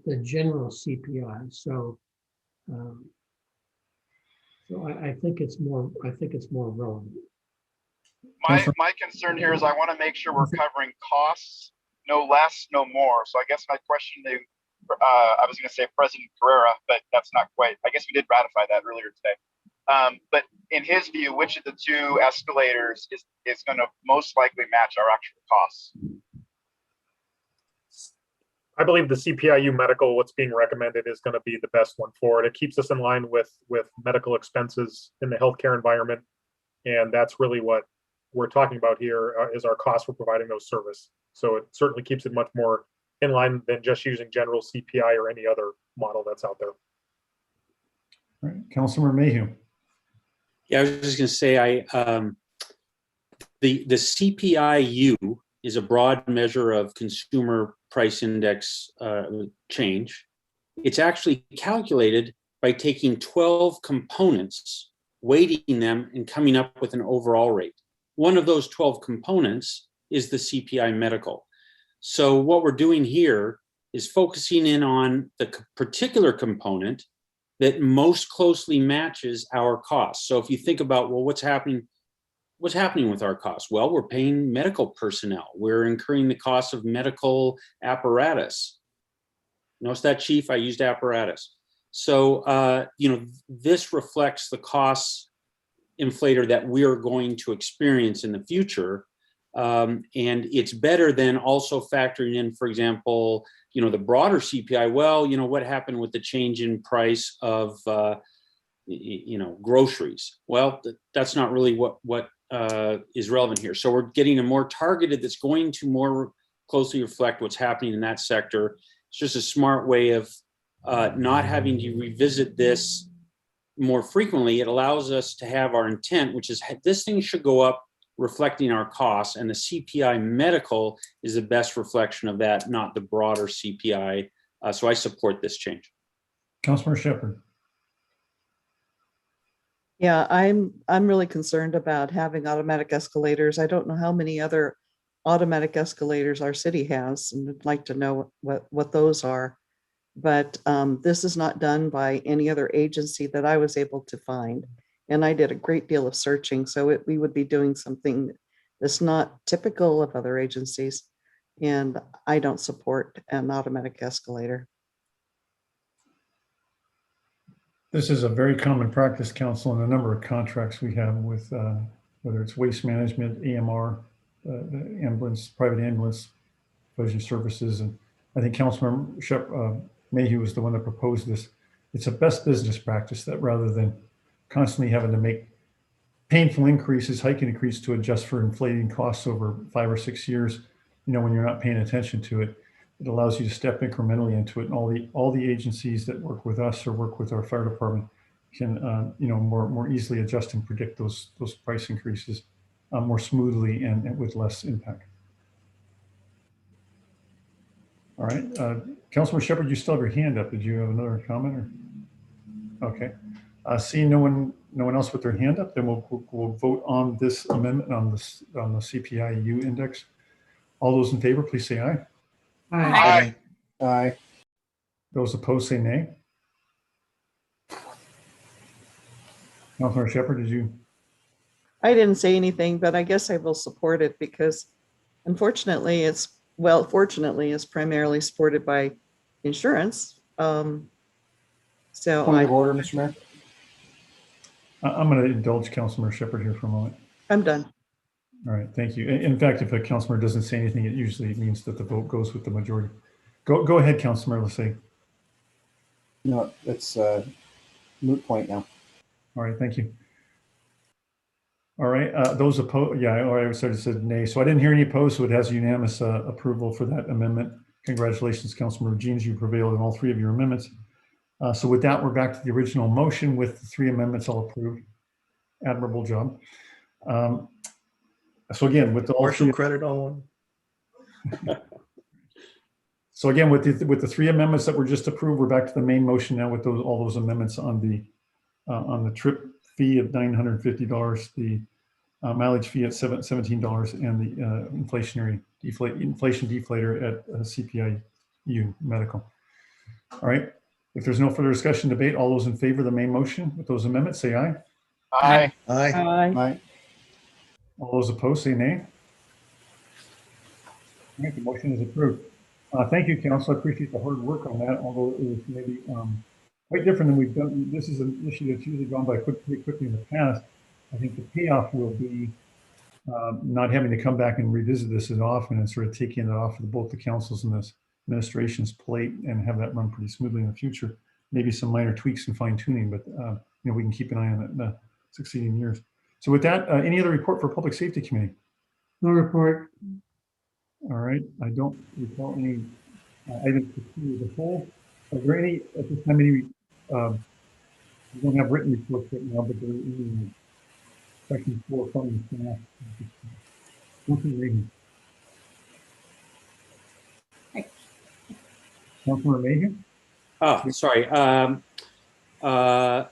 Speaker 7: the general CPI. So, I think it's more relevant.
Speaker 12: My concern here is I want to make sure we're covering costs, no less, no more. So I guess my question to, I was going to say President Carrera, but that's not quite. I guess we did ratify that earlier today. But in his view, which of the two escalators is going to most likely match our actual costs?
Speaker 11: I believe the CPIU medical, what's being recommended, is going to be the best one for it. It keeps us in line with medical expenses in the healthcare environment. And that's really what we're talking about here is our cost for providing those service. So it certainly keeps it much more in line than just using general CPI or any other model that's out there.
Speaker 5: All right, Councilmember Mayhew.
Speaker 3: Yeah, I was just going to say, the CPI-U is a broad measure of consumer price index change. It's actually calculated by taking 12 components, weighting them, and coming up with an overall rate. One of those 12 components is the CPI medical. So what we're doing here is focusing in on the particular component that most closely matches our costs. So if you think about, well, what's happening with our costs? Well, we're paying medical personnel. We're incurring the cost of medical apparatus. Notice that, Chief, I used apparatus. So, this reflects the cost inflator that we're going to experience in the future. And it's better than also factoring in, for example, the broader CPI. Well, what happened with the change in price of, groceries? Well, that's not really what is relevant here. So we're getting a more targeted that's going to more closely reflect what's happening in that sector. It's just a smart way of not having to revisit this more frequently. It allows us to have our intent, which is this thing should go up reflecting our costs, and the CPI medical is the best reflection of that, not the broader CPI. So I support this change.
Speaker 5: Councilmember Shepherd.
Speaker 4: Yeah, I'm really concerned about having automatic escalators. I don't know how many other automatic escalators our city has, and I'd like to know what those are. But this is not done by any other agency that I was able to find. And I did a great deal of searching, so we would be doing something that's not typical of other agencies. And I don't support an automatic escalator.
Speaker 5: This is a very common practice, Council, in a number of contracts we have with, whether it's waste management, AMR, ambulance, private ambulance, budget services. And I think Councilmember Mayhew was the one that proposed this. It's a best business practice that rather than constantly having to make painful increases, hike increase to adjust for inflating costs over 5 or 6 years, when you're not paying attention to it, it allows you to step incrementally into it. And all the agencies that work with us or work with our fire department can, more easily adjust and predict those price increases more smoothly and with less impact. All right, Councilmember Shepherd, you still have your hand up. Did you have another comment? Okay, seeing no one else with their hand up, then we'll vote on this amendment on the CPI-U index. All those in favor, please say aye.
Speaker 7: Aye.
Speaker 9: Aye.
Speaker 5: Those opposed, say nay. Councilmember Shepherd, did you?
Speaker 4: I didn't say anything, but I guess I will support it because unfortunately fortunately it's primarily supported by insurance. So
Speaker 9: Point of order, Mr. Mayor.
Speaker 5: I'm going to indulge Councilmember Shepherd here for a moment.
Speaker 4: I'm done.
Speaker 5: All right, thank you. In fact, if a councilmember doesn't say anything, it usually means that the vote goes with the majority. Go ahead, Councilmember Lassay.
Speaker 9: No, it's moot point now.
Speaker 5: All right, thank you. All right, those opposed, yeah, all right, I said nay. So I didn't hear any opposed, so it has unanimous approval for that amendment. Congratulations, Councilmember Jeans, you prevailed in all 3 of your amendments. So with that, we're back to the original motion with the 3 amendments all approved. Admirable job. So again, with the
Speaker 10: Partial credit on one.
Speaker 5: So again, with the 3 amendments that were just approved, we're back to the main motion now with all those amendments on the trip fee of $950, the mileage fee at $17, and the inflation deflator at CPI-U medical. All right. If there's no further discussion, debate, all those in favor of the main motion with those amendments, say aye.
Speaker 12: Aye.
Speaker 10: Aye.
Speaker 9: Aye.
Speaker 5: All those opposed, say nay. All right, the motion is approved. Thank you, Council. I appreciate the hard work on that, although it was maybe quite different than we've done. This is an issue that's usually gone by pretty quickly in the past. I think the payoff will be not having to come back and revisit this as often and sort of taking it off of both the councils and this administration's plate and have that run pretty smoothly in the future. Maybe some minor tweaks and fine tuning, but we can keep an eye on it in the succeeding years. So with that, any other report for Public Safety Committee?
Speaker 7: No report.
Speaker 5: All right, I don't recall any items to see as a whole. Are there any, at this time, any We don't have written reports right now, but they're in section 4 from the staff. Councilman Mayhew. Councilman Mayhew?
Speaker 3: Sorry.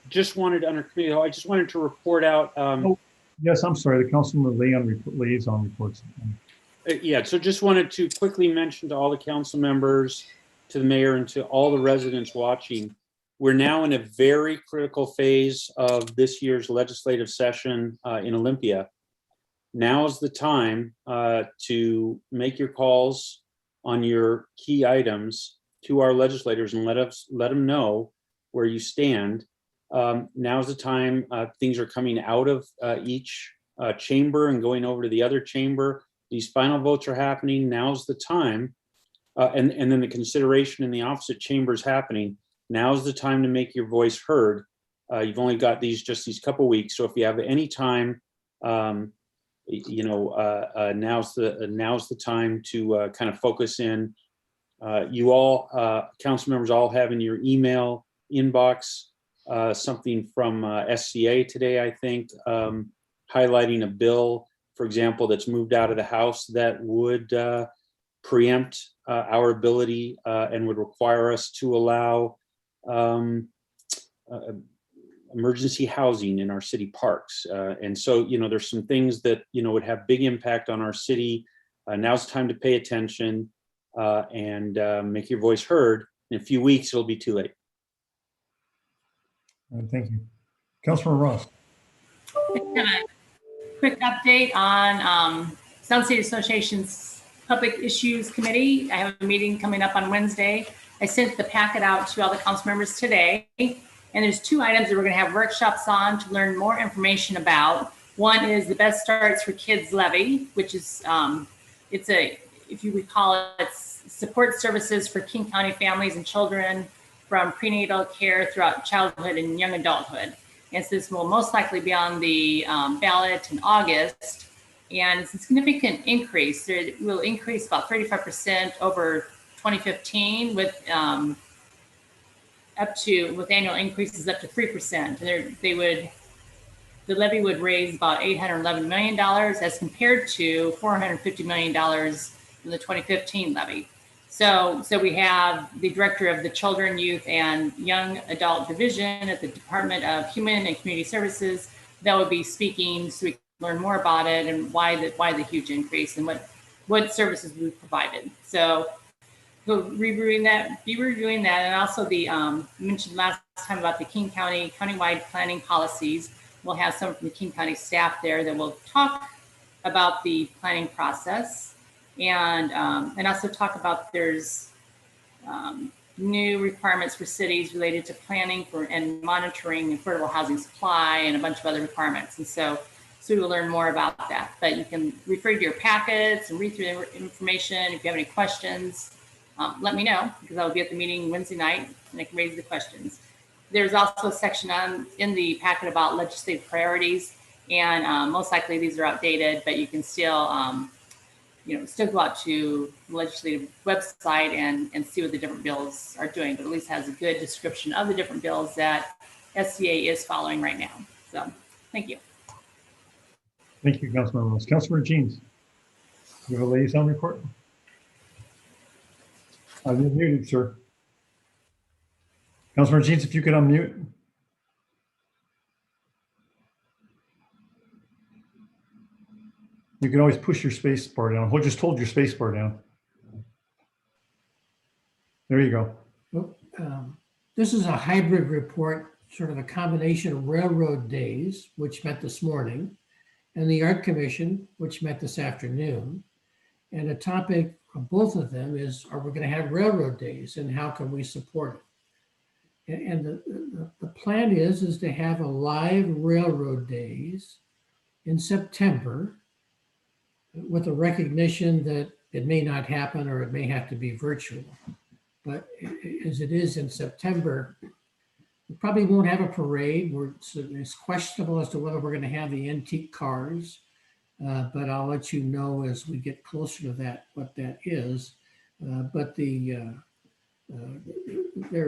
Speaker 3: Just wanted under committee, I just wanted to report out.
Speaker 5: Yes, I'm sorry, the Councilman liaison reports.
Speaker 3: Yeah, so just wanted to quickly mention to all the council members, to the mayor, and to all the residents watching, we're now in a very critical phase of this year's legislative session in Olympia. Now is the time to make your calls on your key items to our legislators and let them know where you stand. Now's the time. Things are coming out of each chamber and going over to the other chamber. These final votes are happening. Now's the time. And then the consideration in the opposite chamber is happening. Now's the time to make your voice heard. You've only got just these couple weeks. So if you have any time, now's the time to kind of focus in. You all, council members, all have in your email inbox something from SCA today, I think, highlighting a bill, for example, that's moved out of the House that would preempt our ability and would require us to allow emergency housing in our city parks. And so, there's some things that, would have big impact on our city. Now's the time to pay attention and make your voice heard. In a few weeks, it'll be too late.
Speaker 5: Thank you. Councilman Ross.
Speaker 1: Quick update on Sound City Association's Public Issues Committee. I have a meeting coming up on Wednesday. I sent the packet out to all the council members today. And there's 2 items that we're going to have workshops on to learn more information about. One is the Best Starts for Kids levy, which is, if you recall, it's support services for King County families and children from prenatal care throughout childhood and young adulthood. And so this will most likely be on the ballot in August. And it's a significant increase. It will increase about 35% over 2015 with annual increases up to 3%. The levy would raise about $811 million as compared to $450 million in the 2015 levy. So we have the director of the Children, Youth, and Young Adult Division at the Department of Human and Community Services that will be speaking, so we can learn more about it and why the huge increase and what services we provided. So we'll be reviewing that, and also the mentioned last time about the King County countywide planning policies. We'll have some from the King County staff there that will talk about the planning process. And also talk about there's new requirements for cities related to planning and monitoring affordable housing supply and a bunch of other requirements. And so we will learn more about that. But you can refer to your packets and read through the information. If you have any questions, let me know, because I'll be at the meeting Wednesday night and I can raise the questions. There's also a section in the packet about legislative priorities, and most likely these are outdated, but you can still still go out to the legislative website and see what the different bills are doing, but at least has a good description of the different bills that SCA is following right now. So thank you.
Speaker 5: Thank you, Councilman Ross. Councilman Jeans, you have a liaison report? You're muted, sir. Councilman Jeans, if you could unmute. You can always push your space bar down. Just hold your space bar down. There you go.
Speaker 7: This is a hybrid report, sort of a combination of railroad days, which met this morning, and the Art Commission, which met this afternoon. And a topic of both of them is, are we going to have railroad days and how can we support it? And the plan is to have a live railroad days in September, with a recognition that it may not happen or it may have to be virtual. But as it is in September, we probably won't have a parade. It's questionable as to whether we're going to have the antique cars, but I'll let you know as we get closer to that, what that is. But there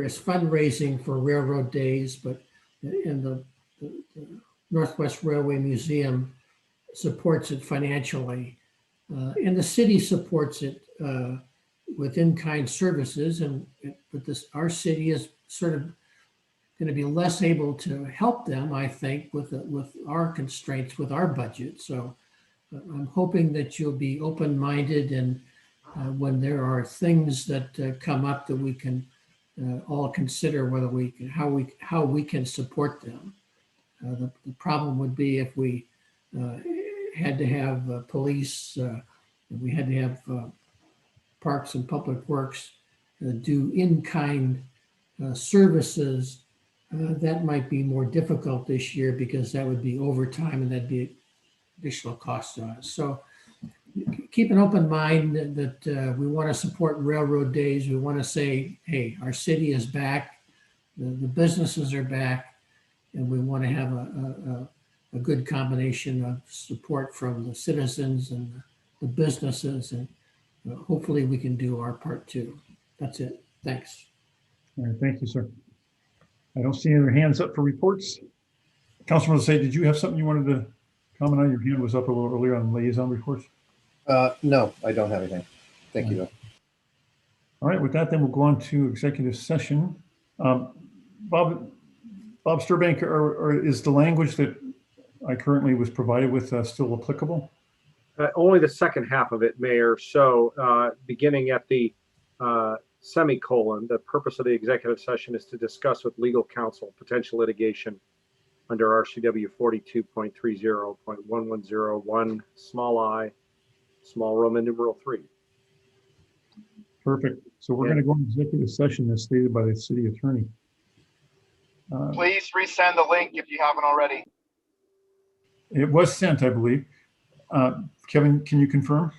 Speaker 7: is fundraising for railroad days, but and the Northwest Railway Museum supports it financially. And the city supports it with in-kind services. But our city is sort of going to be less able to help them, I think, with our constraints, with our budget. So I'm hoping that you'll be open-minded, and when there are things that come up that we can all consider whether how we can support them. The problem would be if we had to have police, we had to have Parks and Public Works do in-kind services. That might be more difficult this year because that would be overtime and that'd be additional costs on us. So keep an open mind that we want to support Railroad Days. We want to say, hey, our city is back, the businesses are back, and we want to have a good combination of support from the citizens and the businesses, and hopefully we can do our part too. That's it. Thanks.
Speaker 5: All right, thank you, sir. I don't see any other hands up for reports. Councilman Say, did you have something you wanted to comment on? Your hand was up a little earlier on liaison reports.
Speaker 9: No, I don't have anything. Thank you, though.
Speaker 5: All right, with that, then we'll go on to executive session. Bob Sturbank, or is the language that I currently was provided with still applicable?
Speaker 6: Only the second half of it, Mayor. So beginning at the semicolon, the purpose of the executive session is to discuss with legal counsel potential litigation under RCW 42.30.1101 small I, small Roman numeral 3.
Speaker 5: Perfect. So we're going to go into executive session as stated by the city attorney.
Speaker 12: Please resend the link if you haven't already.
Speaker 5: It was sent, I believe. Kevin, can you confirm?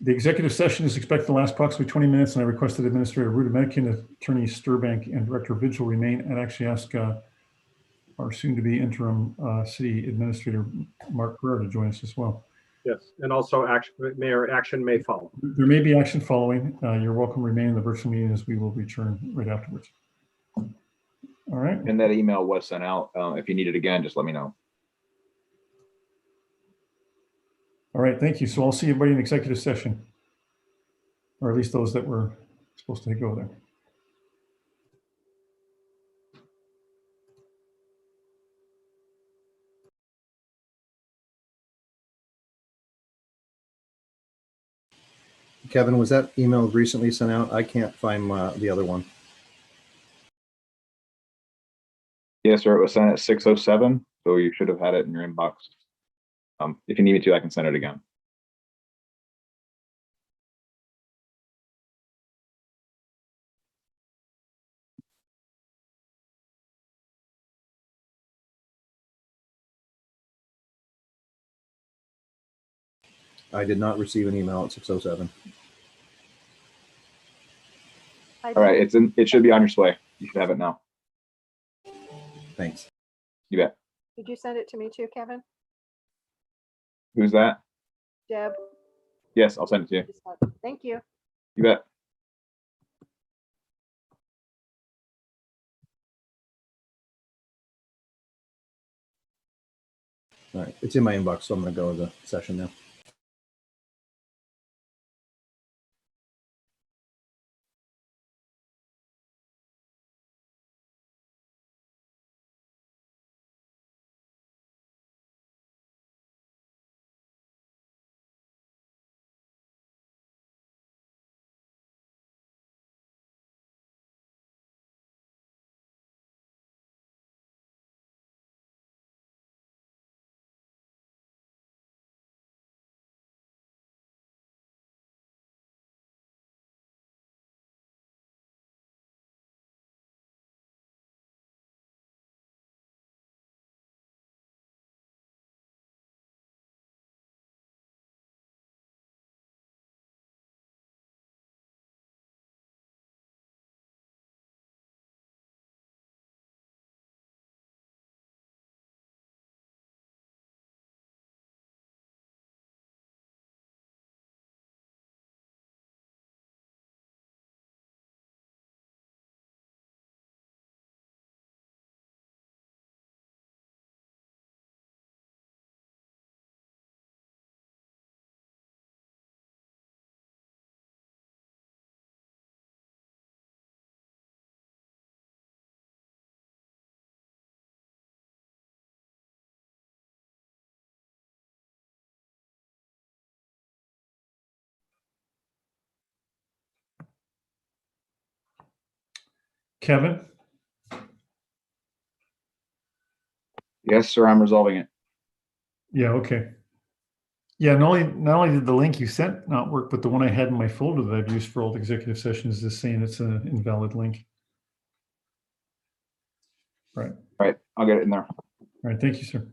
Speaker 5: The executive session is expected to last approximately 20 minutes, and I requested Administrator Rudamedkin, Attorney Sturbank, and Director Vigil remain, and actually ask our soon-to-be interim city administrator, Mark Pereira, to join us as well.
Speaker 6: Yes, and also Mayor, action may follow.
Speaker 5: There may be action following. You're welcome to remain in the virtual meeting as we will return right afterwards. All right.
Speaker 13: And that email was sent out. If you need it again, just let me know.
Speaker 5: All right, thank you. So I'll see everybody in executive session, or at least those that were supposed to go there.
Speaker 9: Kevin, was that email recently sent out? I can't find the other one.
Speaker 13: Yes, sir. It was sent at 6:07, so you should have had it in your inbox. If you need me to, I can send it again.
Speaker 9: I did not receive an email at 6:07.
Speaker 13: All right, it should be on your way. You should have it now.
Speaker 9: Thanks.
Speaker 13: You bet.
Speaker 14: Did you send it to me too, Kevin?
Speaker 13: Who's that?
Speaker 14: Deb?
Speaker 13: Yes, I'll send it to you.
Speaker 14: Thank you.
Speaker 13: You bet.
Speaker 9: All right, it's in my inbox, so I'm going to go to the session now.
Speaker 5: Kevin?
Speaker 13: Yes, sir, I'm resolving it.
Speaker 5: Yeah, okay. Yeah, not only did the link you sent not work, but the one I had in my folder that I've used for all the executive sessions is saying it's an invalid link. Right.
Speaker 13: All right, I'll get it in there.
Speaker 5: All right, thank you, sir.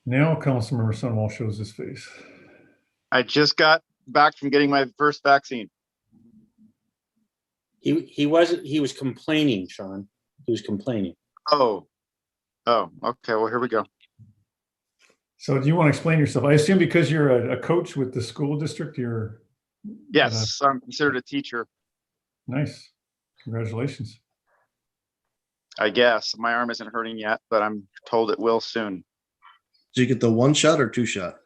Speaker 5: Now Councilmember Sunwall shows his face.
Speaker 12: I just got back from getting my first vaccine.
Speaker 3: He was complaining, Sean. He was complaining.
Speaker 12: Oh, okay. Well, here we go.
Speaker 5: So do you want to explain yourself? I assume because you're a coach with the school district, you're.
Speaker 12: Yes, I'm considered a teacher.
Speaker 5: Nice. Congratulations.
Speaker 12: I guess my arm isn't hurting yet, but I'm told it will soon.
Speaker 10: Did you get the 1 shot or 2 shot?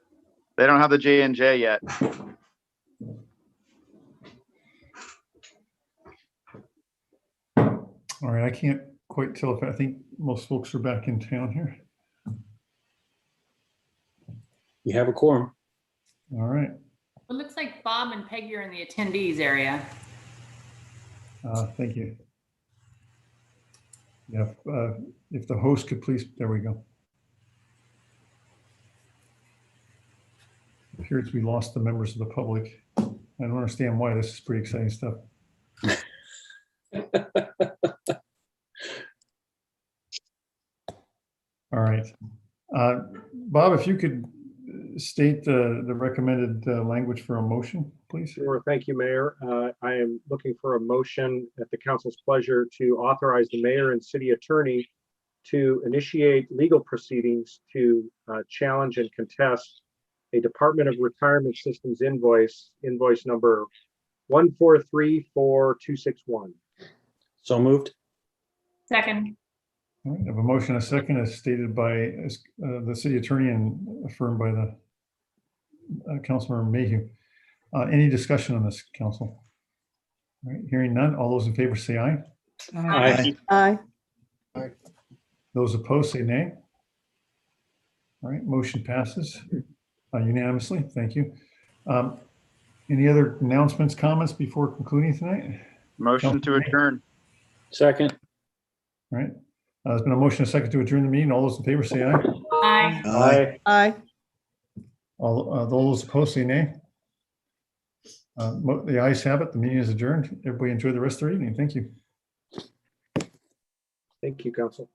Speaker 12: They don't have the J&J yet.
Speaker 5: All right, I can't quite tell if I think most folks are back in town here.
Speaker 3: You have a quorum.
Speaker 5: All right.
Speaker 1: It looks like Bob and Peggy are in the attendees area.
Speaker 5: Thank you. Yeah, if the host could please, there we go. It appears we lost the members of the public. I don't understand why. This is pretty exciting stuff. All right. Bob, if you could state the recommended language for a motion, please.
Speaker 6: Sure. Thank you, Mayor. I am looking for a motion at the council's pleasure to authorize the mayor and city attorney to initiate legal proceedings to challenge and contest a Department of Retirement Systems invoice number 1434261.
Speaker 3: So moved.
Speaker 1: Second.
Speaker 5: All right, I have a motion, a second, as stated by the city attorney and affirmed by the Councilmember Mayhew. Any discussion on this, council? All right, hearing none. All those in favor say aye.
Speaker 3: Aye.
Speaker 4: Aye.
Speaker 5: Those opposed say nay. All right, motion passes unanimously. Thank you. Any other announcements, comments before concluding tonight?
Speaker 12: Motion to adjourn.
Speaker 3: Second.
Speaker 5: All right. There's been a motion, a second, to adjourn the meeting. All those in favor say aye.
Speaker 1: Aye.
Speaker 6: Aye.
Speaker 4: Aye.
Speaker 5: All those opposed say nay. The ayes have it. The meeting is adjourned. Everybody enjoy the rest of their evening. Thank you.
Speaker 6: Thank you, council.